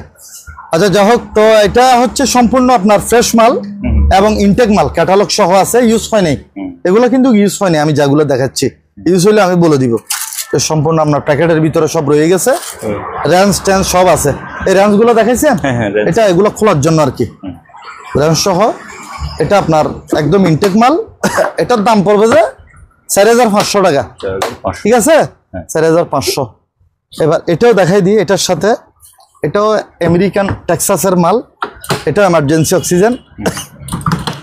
আচ্ছা, যাই হোক, তো এটা হচ্ছে সম্পূর্ণ আপনার ফ্রেশ মাল এবং ইনটেক মাল, ক্যাটালগ সহ আছে, ইউজ হয় নাই এগুলো, কিন্তু ইউজ হয়নি। আমি যেগুলো দেখাচ্ছি ইউজ হইলে আমি বলে দিব। সম্পূর্ণ আপনার প্যাকেটের ভিতরে সব রয়ে গেছে, রেঞ্জ টেন্স সব আছে। এই রেঞ্জ গুলো দেখাইছেন, এটা এগুলো খোলার জন্য আর কি, রেঞ্জ সহ। এটা আপনার একদম ইনটেক মাল। এটার দাম পড়বে যে 4500 টাকা, ঠিক আছে, 4500। এবার এটাও দেখাই দিই, এটার সাথে এটাও আমেরিকান টেক্সাসের মাল, এটাও এমার্জেন্সি অক্সিজেন,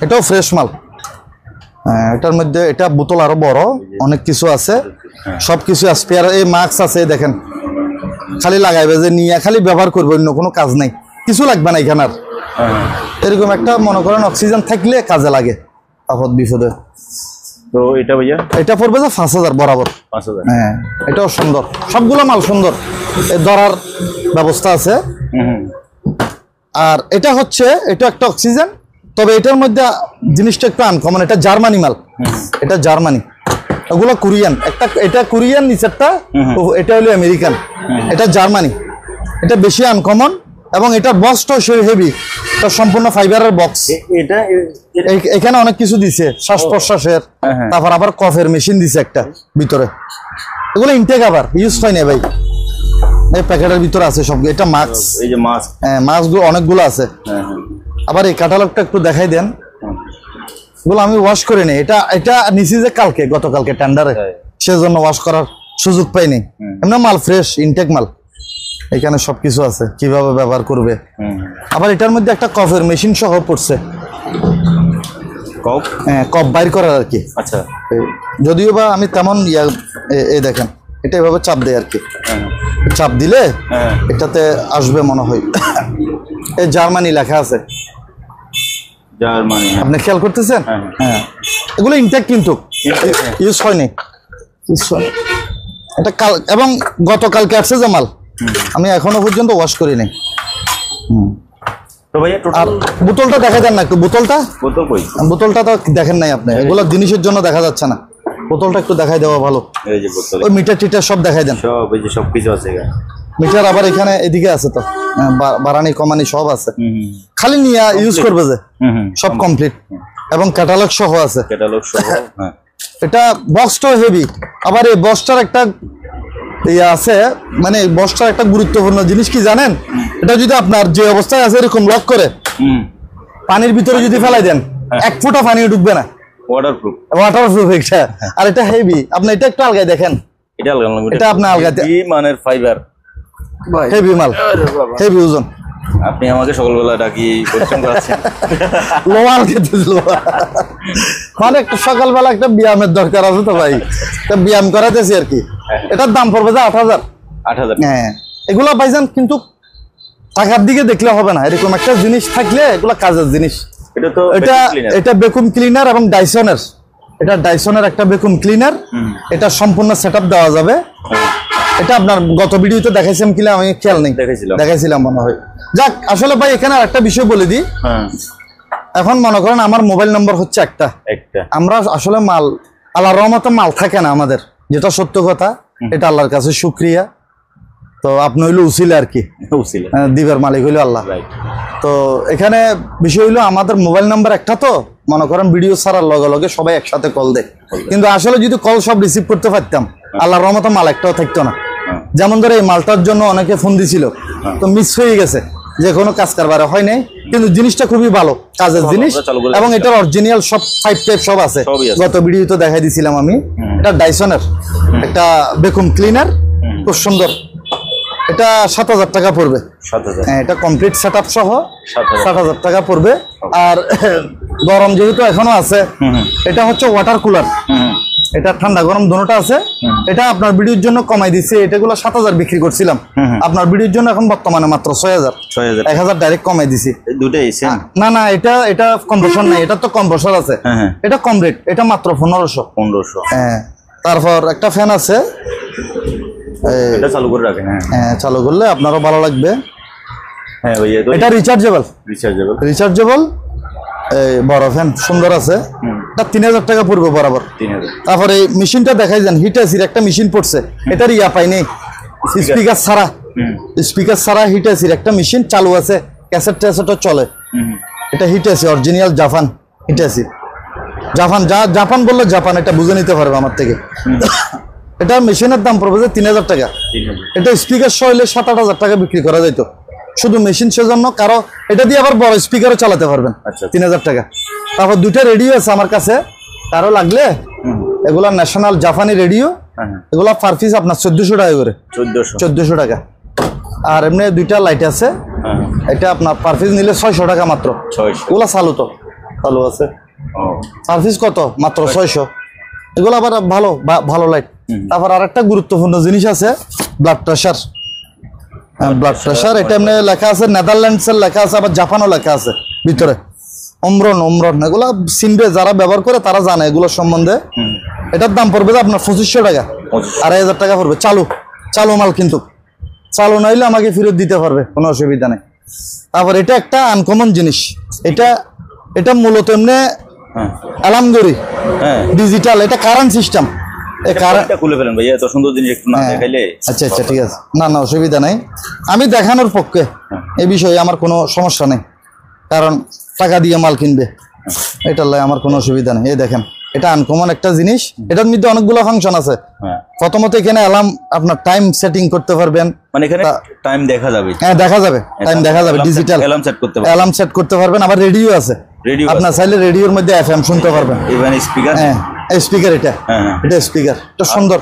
এটাও ফ্রেশ মাল। এটার মধ্যে এটা বোতল আরো বড়, অনেক কিছু আছে, সবকিছু স্পেয়ার। এই মাস্ক আছে দেখেন, খালি লাগাইবে যে নিয়ে খালি ব্যবহার করবে, অন্য কোনো কাজ নাই, কিছু লাগবে না এখানে আর। এরকম একটা মনে করেন অক্সিজেন থাকলে কাজে লাগে আপদ বিপদে। তো এটা ভাইয়া এটা পড়বে যে 5000 বরাবর। 5000। হ্যাঁ, এটাও সুন্দর, সবগুলো মাল সুন্দর, ধরার ব্যবস্থা আছে। আর এটা হচ্ছে, এটা একটা অক্সিজেন, তবে এটার মধ্যে জিনিসটা একটু আনকমন। এটা জার্মানি মাল, এটা জার্মানি, ওগুলো কোরিয়ান। এটা কোরিয়ান, নিচেরটা এটা হলো আমেরিকান, এটা জার্মানি। এটা বেশি আনকমন এবং এটা বক্সটাও হেভি, এটা সম্পূর্ণ ফাইবারের বক্স। এটা এখানে অনেক কিছু দিছে, শ্বাস প্রশ্বাসের, তারপর আবার কফের মেশিন দিছে একটা ভিতরে। এগুলো ইনটেক, আবার ইউজ হয় না ভাই, এই প্যাকেটের ভিতরে আছে সব। এটা মাস্ক, এই যে মাস্ক, হ্যাঁ মাস্কগুলো অনেকগুলো আছে। আবার এই ক্যাটালগটা একটু দেখাই দেন, এগুলো আমি ওয়াশ করে নিই। এটা নিছি যে গতকালকে টেন্ডারে, সেজন্য ওয়াশ করার সুযোগ পাইনি। এমনি মাল ফ্রেশ, ইনটেক মাল। এখানে সবকিছু আছে, কিভাবে ব্যবহার করবে। আবার এটার মধ্যে একটা কফের মেশিন সহ পড়ছে, কপ বাইর করার আর কি। আচ্ছা, যদিও বা আমি তেমন এই দেখেন, এটা এভাবে চাপ দেয় আর কি, চাপ দিলে এটাতে আসবে মনে হয়। এই জার্মানি লেখা আছে, জার্মানি, আপনি খেয়াল করতেছেন? হ্যাঁ, এগুলো ইনটেক কিন্তু ইউজ হয়নি, এটা এবং গতকালকে আসছে যে মাল, আমি এখনো পর্যন্ত ওয়াশ করি নাই। তো ভাইয়া আর বোতলটা দেখা যান না একটু, বোতলটা বোতলটা তো দেখেন নাই আপনি, এগুলো জিনিসের জন্য দেখা যাচ্ছে না। বোতলটা একটু দেখাই দেওয়া ভালো, এই যে বোতল, ওই মিটার টিটার সব দেখাই দেন, সব এই যে সবকিছু আছে এখানে। মিটার আবার এখানে এদিকে আছে তো, বাড়ানি কমানি সব আছে, খালি নিয়ে ইউজ করবে যে সব কমপ্লিট, এবং ক্যাটালগ সহ আছে, ক্যাটালগ সহ। হ্যাঁ, এটা বক্সটাও হেভি। আবার এই বক্সটার একটা আছে, মানে বক্সটার একটা গুরুত্বপূর্ণ জিনিস কি জানেন? এটা যদি আপনার যে অবস্থায় আছে এরকম লক করে পানির ভিতরে যদি ফেলাই দেন, 1 ফুটা পানি ঢুকবে না, ওয়াটারপ্রুফ এটা। আর এটা হেভি, আপনি এটা একটু আলগায় দেখেন, এটা আপনি আলগাতে মানের ফাইবার, হেভি মাল, হেভি ওজন। আপনি আমাকে সকালবেলা ডাকি পরিশ্রম করাচ্ছেন, লোয়াল খেতেছিল, মানে একটা সকালবেলা একটা ব্যায়ামের দরকার আছে তো ভাই, একটা ব্যায়াম করাতেছি আর কি। এটার দাম পড়বে যে 8000। হ্যাঁ, এগুলো পাইছেন কিন্তু টাকার দিকে দেখলে হবে না, এরকম একটা জিনিস থাকলে এগুলো কাজের জিনিস। এটা তো এটা ভ্যাকুম ক্লিনার এবং ডাইসনের, এটা ডাইসনের একটা ভ্যাকুম ক্লিনার। এটা সম্পূর্ণ সেটআপ দেওয়া যাবে। এটা আপনার গত ভিডিওতে দেখাইছিলাম কিনা আমি খেয়াল নেই, দেখাইছিলাম মনে হয়। যাক, আসলে ভাই এখানে আরেকটা বিষয় বলে দিই। এখন মনে করেন আমার মোবাইল নম্বর হচ্ছে একটা, আমরা আসলে মাল আল্লাহর রহমতে মাল থাকে না আমাদের, যেটা সত্য কথা। এটা আল্লাহর কাছে শুকরিয়া। তো আপনি হইলো উসিলা আর কি, দিবের মালিক হইলো আল্লাহ। তো এখানে বিষয় হইলো আমাদের মোবাইল নাম্বার একটা, তো মনে করেন ভিডিও ছাড়ার লগে লগে সবাই একসাথে কল দেয়, কিন্তু আসলে যদি কল সব রিসিভ করতে পারতাম আল্লাহর রহমতে মাল একটাও থাকতো না। যেমন ধরে এই মালটার জন্য অনেকে ফোন দিছিল, তো মিস হয়ে গেছে, যে কোনো কাজ কারবারে হয় নাই, কিন্তু জিনিসটা খুবই ভালো কাজের জিনিস এবং এটার অরিজিনাল সব 5 টাইপ সব আছে। গত ভিডিওতে দেখাই দিছিলাম আমি। এটা ডাইসনের একটা ভ্যাকুম ক্লিনার, খুব সুন্দর। এটা 7,000 টাকা পড়বে। হ্যাঁ, এটা কমপ্লিট সেটআপ সহ 7,000 টাকা পড়বে। আর গরম যেহেতু এখনো আছে, এটা হচ্ছে ওয়াটার কুলার। এটা ঠান্ডা গরম দুটোটা আছে। এটা আপনার ভিডিওর জন্য কমাই দিচ্ছি, এটাগুলো 7,000 বিক্রি করছিলাম, আপনার ভিডিওর জন্য এখন বর্তমানে মাত্র 6,000, 1,000 ডাইরেক্ট কমাই দিছি। না না, এটা কম্প্রেসর নাই, এটা তো কম্প্রেসর আছে। এটা কম রেট, এটা মাত্র 1500। হ্যাঁ, তারপর একটা ফ্যান আছে, এটা চালু করে রাখেন। হ্যাঁ, চালু করলে আপনারও ভালো লাগবে। হ্যাঁ ভাইয়া, এটা রিচার্জেবল বড় ফ্যান, সুন্দর আছে। এটা 3,000 টাকা পড়বে বরাবর। তারপরে এই মেশিনটা দেখাই যান, হিটাসির একটা মেশিন পড়ছে, এটার ইয়া পাই নেই, স্পিকার ছাড়া হিটাসির একটা মেশিন চালু আছে, ক্যাসেট ট্যাসেটও চলে। এটা Hitachi original Japan, Hitachi Japan বললে জাপান, এটা বুঝে নিতে পারবে আমার থেকে। এটা মেশিনের দাম পড়বে 3,000 টাকা। এটা স্পিকার সহ হলে 7-8 টাকা বিক্রি করা যাইতো, শুধু মেশিন সেজন্য। কারো এটা দিয়ে আবার বড় স্পিকারও চালাতে পারবেন, 3,000 টাকা। তারপর 2টা রেডিও আছে আমার কাছে, কারো লাগলে এগুলা ন্যাশনাল জাপানি রেডিও, এগুলা পার পিস আপনার 1400 টাকা করে, 1400 টাকা। আর এমনি 2টা লাইট আছে, এটা আপনার পার পিস নিলে 600 টাকা মাত্র। এগুলা চালু আছে, পার পিস কত মাত্র 600। এগুলো আবার ভালো লাইট। তারপর আরেকটা গুরুত্বপূর্ণ জিনিস আছে, ব্লাড প্রেশার। এটা এমনি লেখা আছে, নেদারল্যান্ডসের লেখা আছে, আবার জাপানও লেখা আছে ভিতরে। অমরন এগুলা চিনবে, যারা ব্যবহার করে তারা জানে এগুলোর সম্বন্ধে। এটার দাম পড়বে আপনার 2500 টাকা, 2,500 টাকা পড়বে। চালু মাল, কিন্তু চালু না হইলে আমাকে ফেরত দিতে পারবে, কোনো অসুবিধা নেই। তারপর এটা একটা আনকমন জিনিস, এটা মূলত এমনি অ্যালার্ম ঘড়ি, ডিজিটাল। এটা কারেন্ট সিস্টেম। আচ্ছা, ঠিক আছে, না অসুবিধা নাই, আমি দেখানোর পক্ষে। এই বিষয়ে আমার কোনো সমস্যা নেই, কারণ টাকা দিয়ে মাল কিনবে, এটার লাই আমার কোনো অসুবিধা নেই। এই দেখেন, এটা আনকমন একটা জিনিস। এটার মধ্যে অনেকগুলো ফাংশন আছে। প্রথমত এখানে অ্যালার্ম, আপনার টাইম সেটিং করতে পারবেন, মানে এখানে টাইম দেখা যাবে। হ্যাঁ, দেখা যাবে, টাইম দেখা যাবে, ডিজিটাল অ্যালার্ম সেট করতে পারবেন। আবার রেডিও আছে, আপনার চাইলে রেডিওর মধ্যে FM শুনতে পারবেন। হ্যাঁ, স্পিকার, এটা স্পিকার, এটা সুন্দর।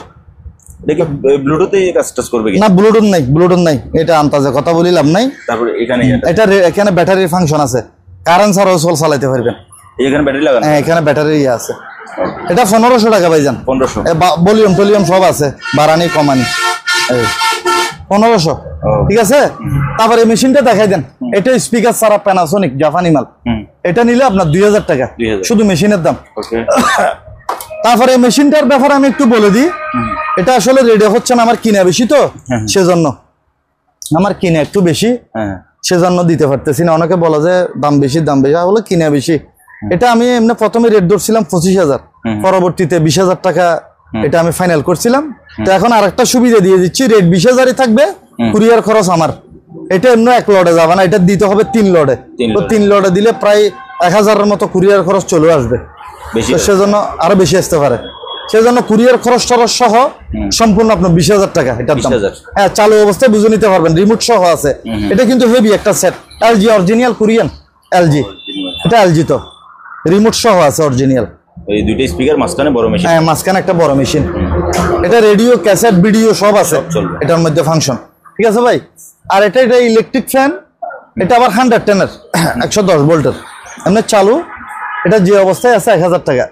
না, ব্লুটুথ নাই, এটা আন্তাজে কথা বলি লাভ নাই। তারপর এখানে ব্যাটারির ফাংশন আছে, কারেন্ট ছাড়াও চালাতে পারবেন। হ্যাঁ, এখানে ব্যাটারি আছে। এটা 1500 টাকা ভাইজান। 1500, ভলিউম সব আছে, বাড়ানি কমানি। 1500, ঠিক আছে। তারপর এই মেশিনটা দেখাই দেন, এটা স্পিকার ছাড়া, প্যানাসোনিক জাপানি মাল। এটা নিলে আপনার 2,000 টাকা, শুধু মেশিনের দাম। তারপরে এই মেশিনটার ব্যাপারে আমি একটু বলে দিই। এটা আসলে রেডি হচ্ছে না, আমার কিনা বেশি, তো সেজন্য আমার কিনা একটু বেশি, সেজন্য দিতে পারতেছি না। অনেকে বলে যে দাম বেশি, হলো কিনা বেশি। এটা আমি এমনি প্রথমে রেট ধরছিলাম 25,000, পরবর্তীতে 20,000 টাকা এটা আমি ফাইনাল করছিলাম। তো এখন আরেকটা সুবিধা দিয়ে দিচ্ছি, রেট 20,000-ই থাকবে, কুরিয়ার খরচ আমার। এটা এমনি 1 লটে যাবে না, এটা দিতে হবে 3 লটে। তো 3 লটে দিলে প্রায় 1,000-এর মতো কুরিয়ার খরচ চলে আসবে, সেজন্য আরো বেশি আসতে পারে। সেজন্য কুরিয়ার খরচ সহ সম্পূর্ণ আপনার 20,000 টাকা এটার দাম। হ্যাঁ, চালু অবস্থায় বুঝে নিতে পারবেন, রিমোট সহ আছে। এটা কিন্তু হেভি একটা set, LG original Korean LG। এটা LG, তো রিমোট সহ আছে অরিজিনাল। এই দুইটা স্পিকার, মাঝখানে বড় মেশিন। হ্যাঁ, মাঝখানে একটা বড় মেশিন। এটা রেডিও, ক্যাসেট, ভিডিও সব আছে এটার মধ্যে ফাংশন, ঠিক আছে ভাই। আর এটা ইলেকট্রিক ফ্যান। এটা আবার 110-এর 110 ভোল্টের এমনি চালু। এটা যে অবস্থায় আছে 1,000 টাকা।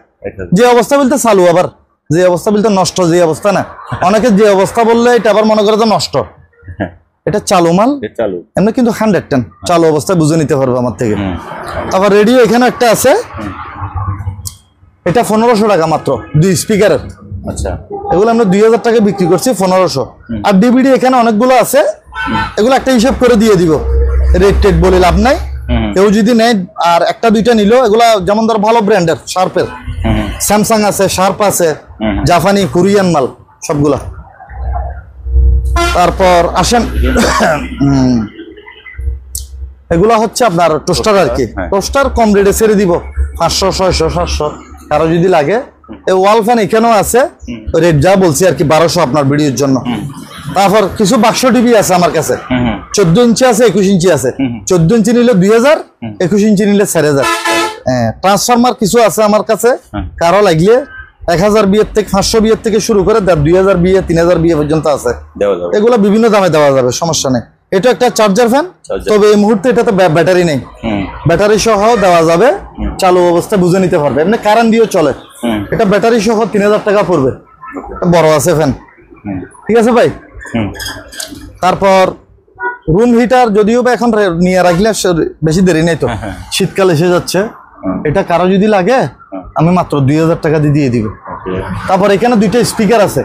যে অবস্থা বলতে চালু, আবার যে অবস্থা বলতে নষ্ট, যে অবস্থা না। অনেকে যে অবস্থা বললে এটা আবার মনে করে যে নষ্ট। এটা চালু মাল, চালু এমনি কিন্তু 110 চালু অবস্থায় বুঝে নিতে পারবে আমার থেকে। আবার রেডিও এখানে একটা আছে, এটা 1500 টাকা মাত্র, 2 স্পিকারের। আচ্ছা, এগুলো আমরা 2000 টাকা বিক্রি করছি, 1500। আর ডিভিডি এখানে অনেকগুলো আছে, এগুলো একটা হিসাব করে দিয়ে দিব, রেট টেট বলে লাভ নাই। কেউ যদি নেয় আর একটা দুইটা নিল, এগুলা যেমন ধর ভালো ব্র্যান্ডের, শার্পের, স্যামসাং আছে, শার্প আছে, জাপানি, কোরিয়ান মাল সবগুলা। তারপর আসেন, এগুলা হচ্ছে আপনার টোস্টার আর কি। টোস্টার কম রেটে ছেড়ে দিব, 500, 600, 700 কারো যদি লাগে। এই ওয়াল ফ্যান এখানেও আছে, রেট যা বলছি আর কি 1200 আপনার ভিডিওর জন্য। তারপর কিছু বাক্স টিভি আছে আমার কাছে, 14 ইঞ্চি আছে, 21 ইঞ্চি আছে। 14 ইঞ্চি নিলে 2000, 21 ইঞ্চি নিলে 4000। ট্রান্সফরমার কিছু আছে আমার কাছে, কারো লাগলে 1000 বিয়ের থেকে 500 বিয়ের থেকে শুরু করে 2000 বিয়ে, 3000 বিয়ে পর্যন্ত আছে। এগুলো বিভিন্ন দামে দেওয়া যাবে, সমস্যা নেই। এটা একটা চার্জার ফ্যান, তবে এই মুহূর্তে এটাতে ব্যাটারি নেই, ব্যাটারি সহ দেওয়া যাবে, চালু অবস্থায় বুঝে নিতে পারবে, এমনি কারেন্ট দিয়েও চলে। এটা ব্যাটারি সহ 3000 টাকা পড়বে, বড় আছে ফ্যান, ঠিক আছে ভাই। তারপর রুম হিটার, যদিও বা এখন নিয়ে রাখলে বেশি দেরি নেই তো, শীতকাল এসে যাচ্ছে। এটা কারো যদি লাগে আমি মাত্র 2000 টাকা দিয়ে দিব। তারপর এখানে দুইটা স্পিকার আছে,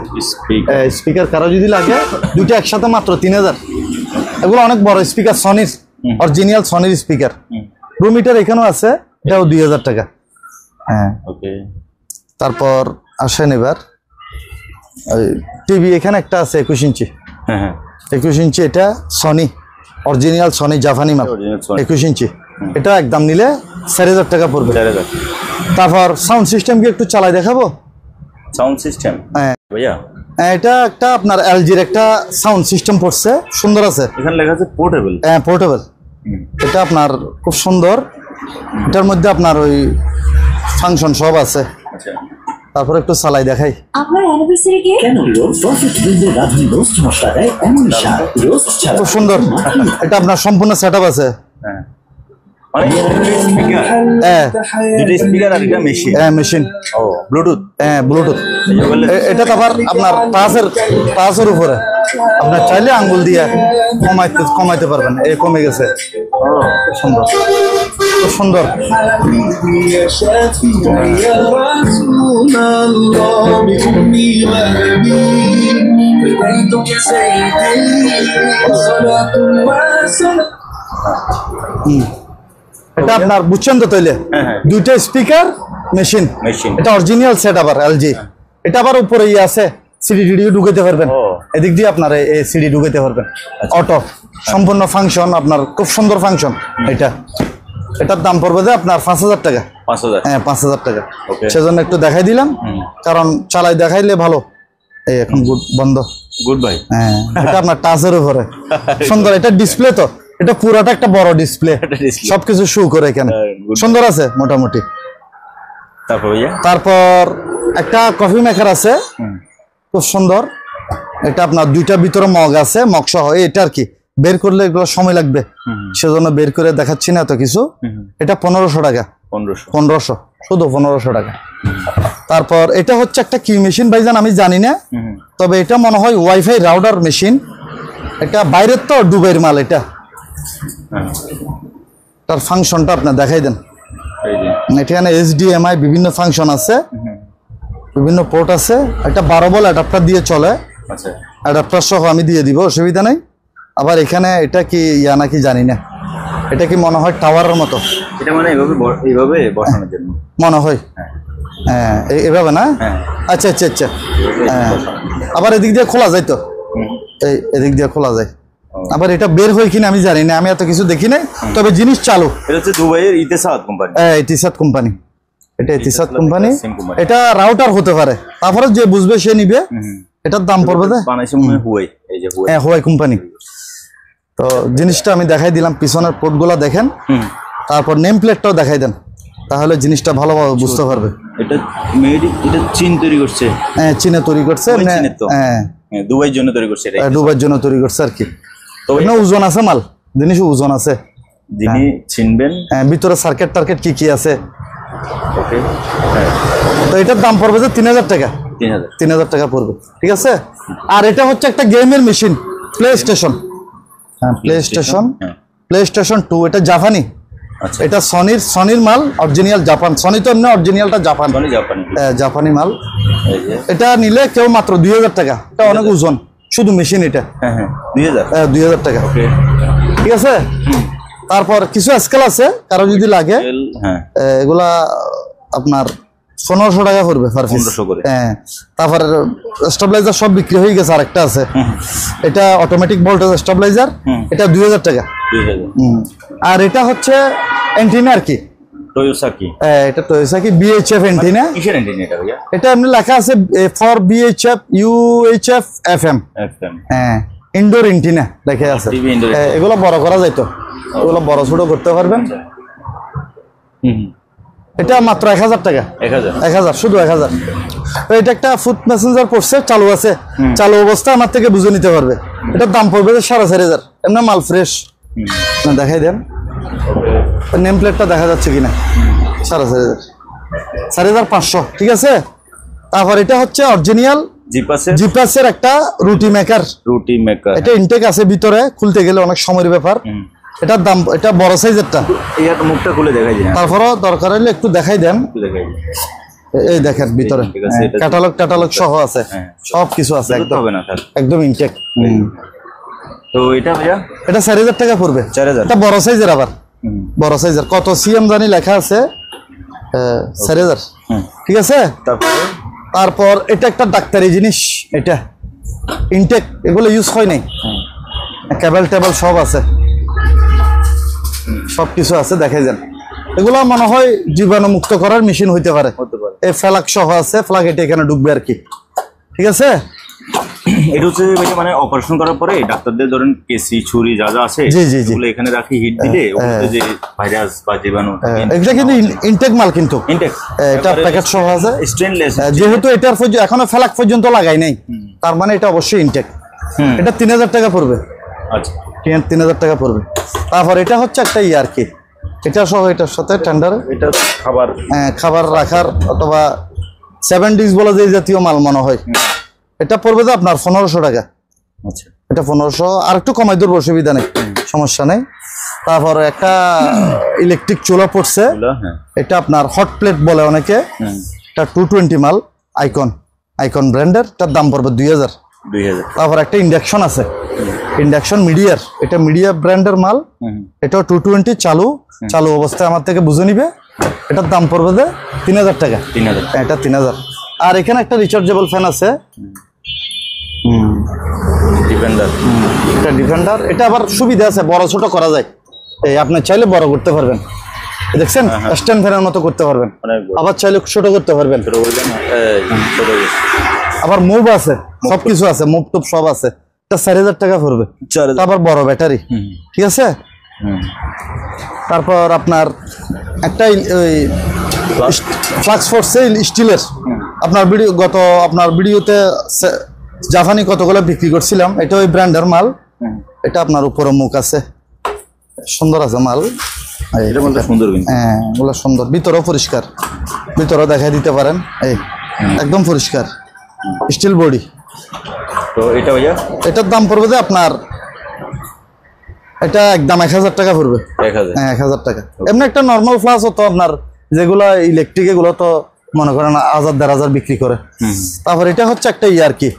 স্পিকার কারো যদি লাগে, দুইটা একসাথে মাত্র 3000। এগুলো অনেক বড় স্পিকার, সনির অরিজিনাল সনির স্পিকার। রুম হিটার এখানেও আছে, এটাও 2000 টাকা। হ্যাঁ, তারপর আসেন এবার টিভি, এখানে একটা আছে 21 ইঞ্চি। 21 ইঞ্চি, এটা সনি অরিজিনাল, সনি জাপানি মাল, 21 ইঞ্চি। এটা একদম নিলে 4000 টাকা পড়বে। তারপর সাউন্ড সিস্টেম কি একটু চালাই দেখাবো? সাউন্ড সিস্টেম, হ্যাঁ ভাইয়া, এটা একটা আপনার এলজির একটা সাউন্ড সিস্টেম পড়ছে, সুন্দর আছে। এখানে লেখা আছে পোর্টেবল। হ্যাঁ, পোর্টেবল। এটা আপনার খুব সুন্দর, এটার মধ্যে আপনার ওই ফাংশন সব আছে। তারপর একটু চালাই দেখাই। আপনার অ্যানিভার্সারি কে কেন রোস্ট পারফেক্ট ব্লেন্ডে রাধুনি রোস্ট মশলাটায় এমন স্বাদ, রোস্ট ছাড়া খুব সুন্দর। এটা আপনার সম্পূর্ণ সেটআপ আছে। হ্যাঁ, অনেক স্পিকার, হ্যাঁ দুটো স্পিকার আর এটা মেশিন। হ্যাঁ, মেশিন। ও ব্লুটুথ। হ্যাঁ, ব্লুটুথ। এটা তো আবার আপনার টাচের উপরে, আপনার চাইলে আঙ্গুল দিয়ে কমাইতে পারবেন। এই কমে গেছে, সুন্দর, খুব সুন্দর। এটা আপনার বুঝছেন তো তৈলে, দুইটা স্পিকার, মেশিন। এটা অরিজিনাল সেট আবার এলজি। এটা আবার উপরে ইয়ে আছে, সিডি টিডিও ঢুকাইতে পারবেন, এদিক দিয়ে আপনার এই সিডি ঢুকাইতে পারবেন, অটো সম্পূর্ণ ফাংশন, আপনার খুব সুন্দর ফাংশন। এটার দাম পড়বে যে আপনার 5000 টাকা। 5000? হ্যাঁ, 5000 টাকা। সেজন্য একটু দেখাই দিলাম, কারণ চালাই দেখাইলে ভালো। এই এখন বন্ধ, গুড বাই। হ্যাঁ, এটা আপনার টাচের উপরে সুন্দর। এটা ডিসপ্লে তো, এটা পুরাটা একটা বড় ডিসপ্লে, সবকিছু শো করে এখানে, সুন্দর আছে মোটামুটি। তারপর একটা কফি মেকার আছে, খুব সুন্দর। এটা আপনার দুইটা ভিতরে মগ আছে, মগ সহ। এটা আর কি বের করলে এগুলো সময় লাগবে, সেজন্য বের করে দেখাচ্ছি না এত কিছু। এটা 1500 টাকা। 1500, শুধু 1500 টাকা। তারপর এটা হচ্ছে একটা কি মেশিন ভাইজান আমি জানি না, তবে এটা মনে হয় ওয়াইফাই রাউটার মেশিন। এটা বাইরের তো, দুবাইয়ের মাল। এটা তার ফাংশনটা আপনার দেখাই দেন। এখানে HDMI বিভিন্ন ফাংশন আছে, বিভিন্ন পোর্ট আছে। একটা 12 বল অ্যাডাপ্টার দিয়ে চলে, অ্যাডাপ্টার সহ আমি দিয়ে দিব, অসুবিধা নেই। আবার এখানে এটা কি ইয়া নাকি জানি না, এটা কি মনে হয় টাওয়ারের মতো। এটা মানে এইভাবে বসানোর জন্য মনে হয়। হ্যাঁ, এভাবে না? আচ্ছা আচ্ছা আচ্ছা। হ্যাঁ, আবার এদিক দিয়ে খোলা যায় তো, এদিক দিয়ে খোলা যায়। আবার এটা বের হয় কিনা আমি জানি না, আমি এত কিছু দেখি নাই, তবে জিনিস চালু। এটা হচ্ছে দুবাইয়ের ইতিসাদ কোম্পানি। হ্যাঁ, ইতিসাদ কোম্পানি, এটা ইতিসাদ কোম্পানি। এটা রাউটার হতে পারে, তারপরে যে বুঝবে সে নিবে। এটার দাম পড়বে হুয়াই, এই যে হ্যাঁ, হুয়াই কোম্পানি। তো জিনিসটা আমি দেখাই দিলাম, পিছনের পোর্টগুলো দেখেন, তারপর নেম প্লেটটাও দেখাই দেন, তাহলে জিনিসটা ভালোভাবে বুঝতে পারবে। এটা চীন তৈরি করছে। হ্যাঁ, চীনে তৈরি করছে। হ্যাঁ, দুবাইয়ের জন্য তৈরি করছে। এটা দুবাইয়ের জন্য তৈরি করছে আর কি। তো ওজন আছে মাল, জিনিস ওজন আছে, যিনি চিনবেন। হ্যাঁ, ভিতরে সার্কিট টার্কিট কি কি আছে। ওকে, তো এটার দাম পড়বে যে 3000 টাকা। 3000 টাকা পড়বে, ঠিক আছে। আর এটা হচ্ছে একটা গেমের মেশিন, প্লে স্টেশন। হ্যাঁ প্লে স্টেশন, হ্যাঁ। প্লে স্টেশন 2, এটা জাপানি। আচ্ছা, এটা সনির মাল, অরিজিনাল জাপান। সনি তো এমনি, অরিজিনালটা জাপান, মানে জাপানি। জাপানি মাল। এই যে এটা নিলে কেউ মাত্র 2000 টাকা। এটা অনেক ওজন, শুধু মেশিন এটা। হ্যাঁ হ্যাঁ 2000। 2000 টাকা, ওকে। ঠিক আছে। তারপর কিছু স্কেল আছে, কারো যদি লাগে হ্যাঁ এগুলা আপনার 1500 টাকা পড়বে পার পিস। 1500 করে। হ্যাঁ, তারপর স্টেবিলাইজার সব বিক্রি হয়ে গেছে। আরেকটা আছে, এটা অটোমেটিক ভোল্টেজ স্টেবিলাইজার, এটা 2000 টাকা। 2000। আর এটা হচ্ছে অ্যান্টিনা আর কি, টোয়োসাকি। এটা তো কি বিএইচএফ অ্যান্টিনা। কিসের অ্যান্টিনা এটা ভাইয়া? এটা এমনি লেখা আছে ফর বিএইচএফ ইউএইচএফ এফএম। এফএম। হ্যাঁ, ইনডোর অ্যান্টিনা লেখা আছে। TV indoor। এগুলো বড় করা যায় তো, এগুলো বড় ছোট করতে পারবেন। এটা মাত্র 1000 টাকা। 1000। 1000, শুধু 1000। তো এটা একটা ফুড মেসেঞ্জার পড়ছে, চালু আছে, চালু অবস্থা আমার থেকে বুঝে নিতে পারবে। এটার দাম পড়বে 4500। এমনি মাল ফ্রেশ। না দেখাই দেন, নেম প্লেটটা দেখা যাচ্ছে কিনা। 4500, 4500, ঠিক আছে। তারপর এটা হচ্ছে অরিজিনাল জিপাসের একটা রুটি মেকার। রুটি মেকার। এটা ইনটেক আছে ভিতরে, খুলতে গেলে অনেক সময়ের ব্যাপার। এটার দাম, এটা বড় সাইজেরটা। এইটা মুখটা খুলে দেখাই দিন। তারপরও দরকার হলে একটু দেখাই দেন। দেখাই দিন। এই দেখেন ভিতরে ক্যাটালগ সহ আছে, সব কিছু আছে, একদম হবে না স্যার, একদম ইনটেক। তো এটা ভাইয়া এটা 4000 টাকা পড়বে। 4000। এটা বড় সাইজের, আবার বড় সাইজের। কত সিএম জানি লেখা আছে, 4000, ঠিক আছে। তারপর এটা একটা ডাক্তারি জিনিস, এটা ইনটেক, এগুলো ইউজ হয় নাই। কেবল টেবল সব আছে, সব কিছু আছে, দেখাই যান। এগুলো মনে হয় জীবাণু মুক্ত করার মেশিন হইতে পারে। এই ফ্লাগ সহ আছে, ফ্লাগ এটা এখানে ঢুকবে আর কি, ঠিক আছে। এটা হচ্ছে মানে অপারেশন করার পরে ডাক্তারদের ধরেন কেসি ছুরি যা যা আছে এগুলো এখানে রাখি, হিট দিলে ওতে যে ভাইরাস বা জীবাণু। এটা কিন্তু ইনটেক মাল, কিন্তু ইনটেক। এটা প্যাকেট সহ আছে, স্টেনলেস। যেহেতু এটার এখনো ফ্লাগ পর্যন্ত লাগাই নাই, তার মানে এটা অবশ্যই ইনটেক। এটা 3000 টাকা পড়বে। আচ্ছা, 3000 টাকা পড়বে। তারপর এটা হচ্ছে একটা আর কি, এটা সহ এটার সাথে টেন্ডার, এটা খাবার, খাবার রাখার অথবা 7 ডিশ বলা যায় জাতীয় মাল মনে হয়। এটা পড়বে তো আপনার 1500 টাকা। আচ্ছা, এটা 1500, আর একটু কমাই দেবো, অসুবিধা নেই, সমস্যা নেই। তারপর একটা ইলেকট্রিক চুলা পড়ছে, এটা আপনার হট প্লেট বলে অনেকে। এটা 220 মাল, আইকন ব্র্যান্ডের। তার দাম পড়বে 2000। তারপর একটা ইন্ডাকশন আছে, ইন্ডাকশন মিডিয়ার, এটা মিডিয়া ব্র্যান্ডের মাল। এটাও 220, চালু অবস্থায় আমার থেকে বুঝে নিবে। এটার দাম পড়বে যে 3000 টাকা। 3000, এটা 3000। আর এখানে একটা রিচার্জেবল ফ্যান আছে, ডিফেন্ডার। এটা ডিফেন্ডার। এটা আবার সুবিধা আছে, বড় ছোট করা যায়। এই আপনি চাইলে বড় করতে পারবেন, দেখছেন, স্ট্যান্ড ফ্যানের মতো করতে পারবেন। আবার চাইলে ছোট করতে পারবেন। আবার মুভ আছে, সবকিছু আছে, মুভ টুপ সব আছে। এটা 4000 টাকা পড়বে। আবার বড় ব্যাটারি, ঠিক আছে। তারপর আপনার একটা ফ্লাক্স ফোর্সে স্টিলের, আপনার ভিডিওতে জাপানি কতগুলো বিক্রি করছিলাম, এটা ওই ব্র্যান্ডের মাল। এটা আপনার উপরে মুখ আছে, সুন্দর আছে মাল। হ্যাঁ, ওগুলো সুন্দর, ভিতরেও পরিষ্কার, ভিতরেও দেখাই দিতে পারেন। এই একদম পরিষ্কার, স্টিল বডি। তো এটা ভাইয়া, এটার দাম পড়বে যে আপনার, এটা একদম 1000 টাকা পড়বে। 1000 টাকা। এমনি একটা নর্মাল ফ্লাস হতো আপনার, যেগুলো ইলেকট্রিক, এগুলো তো মনে করেন 1000-1500 বিক্রি করে। তারপর এটা হচ্ছে একটা আর কি,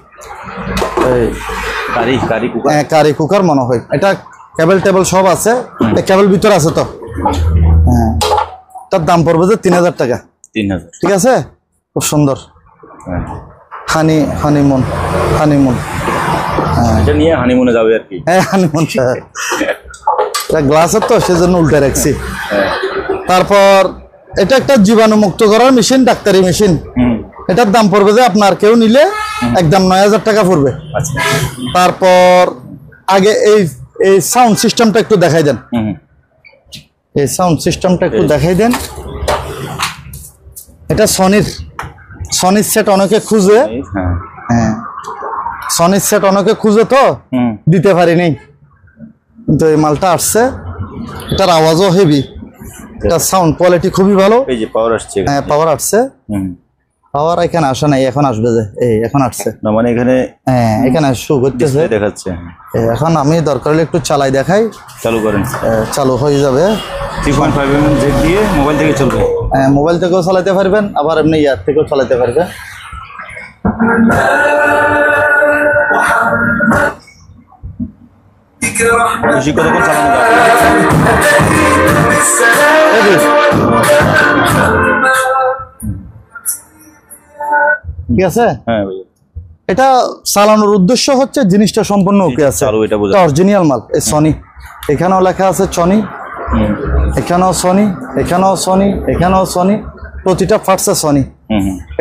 কারি কুকার মনে হয়। এটা কেবল টেবল সব আছে, কেবল ভিতরে আছে তো। হ্যাঁ, তার দাম পড়বে যে 3000 টাকা। 3000, ঠিক আছে, খুব সুন্দর। হানিমুন। এটা নিয়ে হানিমুনে যাবে আর কি। হ্যাঁ, হানিমুন। এটা গ্লাসের তো, সেজন্য উল্টে রাখছি। তারপর এটা একটা জীবাণু মুক্ত করার মেশিন, ডাক্তারি মেশিন। এটার দাম পড়বে যে আপনার কেউ নিলে একদম 9000 টাকা পড়বে। তারপর আগে এই সাউন্ড সিস্টেমটা একটু দেখাই দেন। এই সাউন্ড সিস্টেমটা একটু দেখাই দেন। এটা সনির সেট অনেকে খুঁজে। হ্যাঁ, সনির সেট অনেকে খুঁজে তো দিতে পারিনি, কিন্তু এই মালটা আসছে। এটার আওয়াজও হেভি, এটা সাউন্ড কোয়ালিটি খুবই ভালো। এই যে পাওয়ার আসছে। হ্যাঁ, পাওয়ার আসছে। পাওয়ার এখানে আসে নাই, এখন আসবে যে এই এখন আসছে না মানে এখানে হ্যাঁ এখানে শো করতেছে দেখাচ্ছে। এখন আমি দরকার হলে একটু চালাই দেখাই, চালু করেন, চালু হয়ে যাবে। 3.5 mm জেক দিয়ে মোবাইল থেকে চলবে। মোবাইল থেকেও চালাতে পারবেন, আবার এমনি ইয়ার থেকেও চালাতে পারবেন। খুশি কতক্ষণ চালানো যাবে? ঠিক আছে, হ্যাঁ ভাই। এটা চালানোর উদ্দেশ্য হচ্ছে জিনিসটা সম্পূর্ণ ওকে আছে, চালু, এটা বোঝা অরিজিনাল মাল। এই সনি, এখানেও লেখা আছে সনি, এখানেও সনি, এখানেও সনি, এখানেও সনি, প্রতিটা পার্টসে সনি।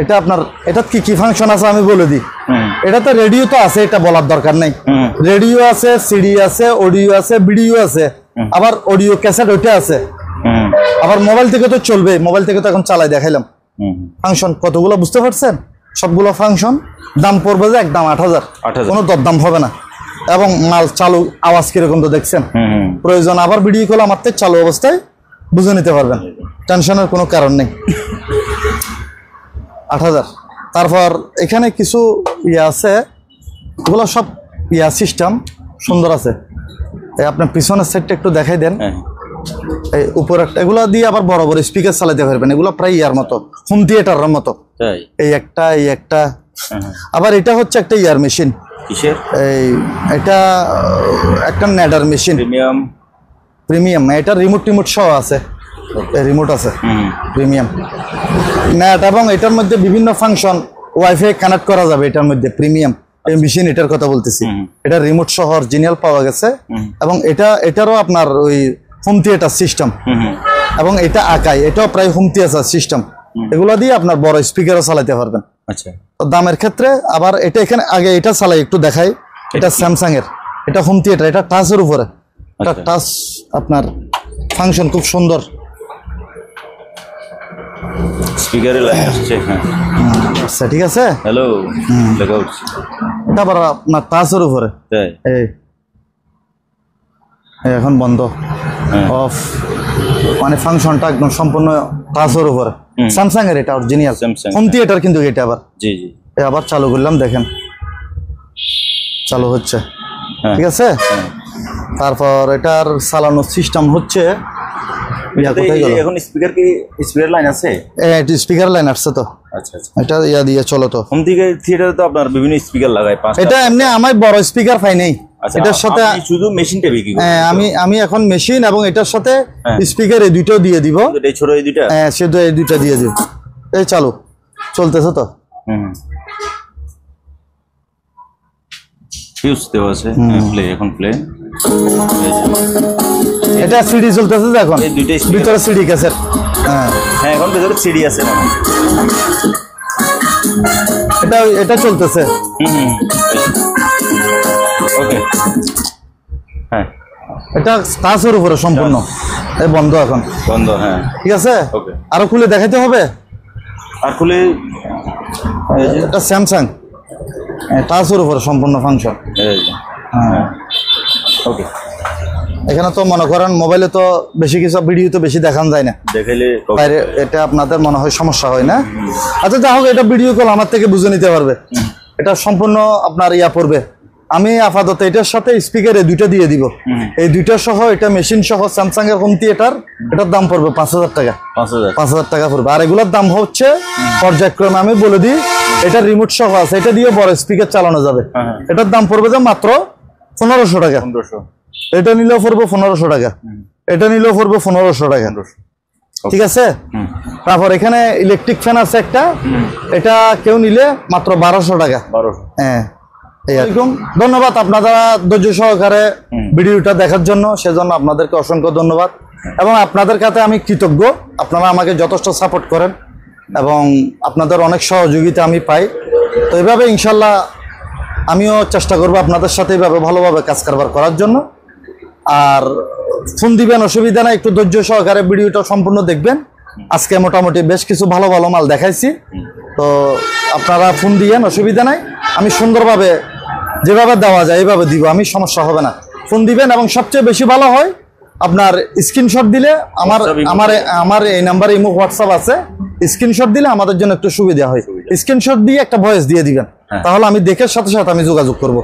এটা আপনার এটা কি কি ফাংশন আছে আমি বলে দিই। এটাতে রেডিও তো আছে, এটা বলার দরকার নাই। রেডিও আছে, সিডি আছে, অডিও আছে, ভিডিও আছে, আবার অডিও ক্যাসেট ওইটা আছে। আবার মোবাইল থেকে তো চলবে, মোবাইল থেকে তো এখন চালাই দেখাইলাম। ফাংশন কতগুলো বুঝতে পারছেন? সবগুলো ফাংশন। দাম পড়বে যে একদম 8,000, কোনো দরদাম হবে না। এবং মাল চালু, আওয়াজ কিরকম তো দেখছেন। প্রয়োজন আবার ভিডিও কল আমার থেকে চালু অবস্থায় বুঝে নিতে পারবেন, টেনশনের কোনো কারণ নেই। 8,000। তারপর এখানে কিছু ইয়ে আছে, এগুলো সব ইয়া সিস্টেম সুন্দর আছে। এই আপনার পিছনের সেটটা একটু দেখাই দেন। এই উপর একটা, এগুলো দিয়ে আবার বড় বড় স্পিকার চালাতে পারবেন। এগুলো প্রায় ইয়ার মতো, হোম থিয়েটারের মতো। এই একটা, এই একটা। আবার এটা হচ্ছে একটা ইয়ার মেশিন। এই এটা একটা নেডার মেশিন, প্রিমিয়াম। এটা রিমোট সহ আছে, রিমোট আছে, প্রিমিয়াম নেট। এবং এটার মধ্যে বিভিন্ন ফাংশন ওয়াইফাই কানেক্ট করা যাবে এটার মধ্যে। প্রিমিয়াম এই মেশিন, এটার কথা বলতেছি। এটা রিমোট সহ অরিজিনাল পাওয়া গেছে। এবং এটারও আপনার ওই হোম থিয়েটার সিস্টেম। এবং এটা আকাই, এটাও প্রায় হোম থিয়েটার সিস্টেম। এগুলো দিয়ে আপনার বড় স্পিকারও চালাতে পারবেন। আচ্ছা, তো দামের ক্ষেত্রে আবার এটা এখানে আগে এটা চালাই একটু দেখাই। এটা স্যামসাং এর, এটা হোম থিয়েটার, এটা টাচের উপরে। এটা টাচ আপনার ফাংশন খুব সুন্দর। স্পিকারে লাইন আসছে। আচ্ছা ঠিক আছে, হ্যালো লেখা উঠছে। এটা আবার আপনার টাচের উপরে। এই এখন বন্ধ, অফ, মানে ফাংশনটা একদম সম্পূর্ণ টাচের উপরে। স্যামসাং এর, এটা অরিজিনাল হোম থিয়েটার কিন্তু এটা। আবার জি জি, আবার চালু করলাম, দেখেন চালু হচ্ছে। ঠিক আছে, তারপর এটার চালানোর সিস্টেম হচ্ছে এখন স্পিকার কি স্পিকার লাইন আছে? এটা স্পিকার লাইন আসছে তো। আচ্ছা আচ্ছা, এটা ইয়া দিয়ে চলো তো। হোম থিয়েটারে তো আপনার বিভিন্ন স্পিকার লাগায়, এটা এমনি আমার বড় স্পিকার পাই নাই। এটার সাথে শুধু মেশিনটা বিক্রি করেন? হ্যাঁ, আমি এখন মেশিন এবং এটার সাথে স্পিকার এই দুইটাও দিয়ে দিব। এই ছোট এই দুইটা? হ্যাঁ, শুধু এই দুইটা দিয়ে দিব। এই চালু চলতেছে তো। ফিউজ দেওয়া আছে, প্লে, এখন প্লে। এটা সিডি চলতেছে যে এখন, এই দুইটা ভিতরে সিডি ক্যাসেট। হ্যাঁ হ্যাঁ, এখন ভিতরে সিডি আছে না? এটা চলতেছে। ওকে, হ্যাঁ, এটা টাচের উপরে সম্পূর্ণ। এই বন্ধ, এখন বন্ধ। হ্যাঁ ঠিক আছে, ওকে। আরো খুলে দেখাইতে হবে। আর খুলে এটা স্যামসাং, টাচের উপরে সম্পূর্ণ ফাংশন। হ্যাঁ ওকে। এখানে তো মনে করেন মোবাইলে তো বেশি কিছু ভিডিও তো বেশি দেখানো যায় না, দেখাইলে বাইরে এটা আপনাদের মনে হয় সমস্যা হয় না। আচ্ছা যা হোক, এটা ভিডিও কল আমার থেকে বুঝে নিতে পারবে। এটা সম্পূর্ণ আপনার ইয়া পড়বে। আমি আপাতত এটার সাথে স্পিকার এই দুইটা দিয়ে দিব। এই দুইটা সহ, এটা মেশিন সহ স্যামসাং এর হোম থিয়েটার, এটার দাম পড়বে 5,000 টাকা। 5,000 টাকা পড়বে। আর এগুলোর দাম হচ্ছে পর্যায়ক্রমে আমি বলে দিই। এটা রিমোট সহ আছে, এটা দিয়ে বড় স্পিকার চালানো যাবে। এটার দাম পড়বে যে মাত্র 1500 টাকা। এটা নিলেও পড়বে 1500 টাকা, এটা নিলেও পড়বে 1500 টাকা। ঠিক আছে, তারপর এখানে ইলেকট্রিক ফ্যান আছে একটা, এটা কেউ নিলে মাত্র 1200 টাকা। হ্যাঁ, ধন্যবাদ আপনারা ধৈর্য সহকারে ভিডিওটা দেখার জন্য। সেজন্য আপনাদেরকে অসংখ্য ধন্যবাদ এবং আপনাদের কাছে আমি কৃতজ্ঞ। আপনারা আমাকে যথেষ্ট সাপোর্ট করেন এবং আপনাদের অনেক সহযোগিতা আমি পাই। তো এইভাবে ইনশাল্লাহ আমিও চেষ্টা করব আপনাদের সাথে এইভাবে ভালোভাবে কাজ কারবার করার জন্য। আর ফোন দিবেন, অসুবিধা নাই, একটু ধৈর্য সহকারে ভিডিওটা সম্পূর্ণ দেখবেন। আজকে মোটামুটি বেশ কিছু ভালো ভালো মাল দেখাইছি, তো আপনারা ফোন দিয়েন, অসুবিধা নাই। আমি সুন্দরভাবে যেভাবে দেওয়া যায় এইভাবে দিব, আমি সমস্যা হবে না। ফোন দিবেন এবং সবচেয়ে বেশি ভালো হয় আপনার স্ক্রিনশট দিলে আমার এই নাম্বারে ইমো হোয়াটসঅ্যাপ আছে, স্ক্রিনশট দিলে আমাদের জন্য একটু সুবিধা হয়। স্ক্রিনশট দিয়ে একটা ভয়েস দিয়ে দিবেন, তাহলে আমি দেখে সাথে সাথে আমি যোগাযোগ করব।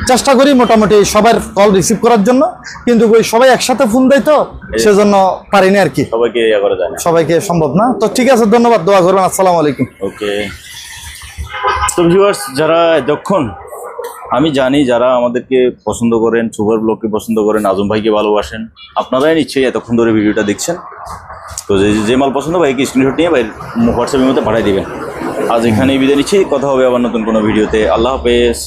চেষ্টা করি মোটামুটি সবার কল রিসিভ করার জন্য, কিন্তু ওই সবাই একসাথে ফোন দেয় তো সেজন্য পারিনি আর কি, সবাইকে ইয়া করা যায় না, সবাইকে সম্ভব না। তো ঠিক আছে, ধন্যবাদ, দোয়া করবেন। আসসালামু আলাইকুম। ওকে। তো ভিউয়ার্স, যারা যখন আমি জানি যারা আমাদেরকে পছন্দ করেন, সুপার ব্লগকে পছন্দ করেন, আজম ভাইকে ভালোবাসেন, আপনারাই নিশ্চয়ই এতক্ষণ ধরে ভিডিওটা দেখছেন। তো যে মাল পছন্দ ভাইকে স্ক্রিনশট নিয়ে ভাই হোয়াটসঅ্যাপের মধ্যে পাঠিয়ে দিবেন। আজ এখানেই বিদায় নিচ্ছি, কথা হবে আবার নতুন কোনো ভিডিওতে। আল্লাহ হাফেজ।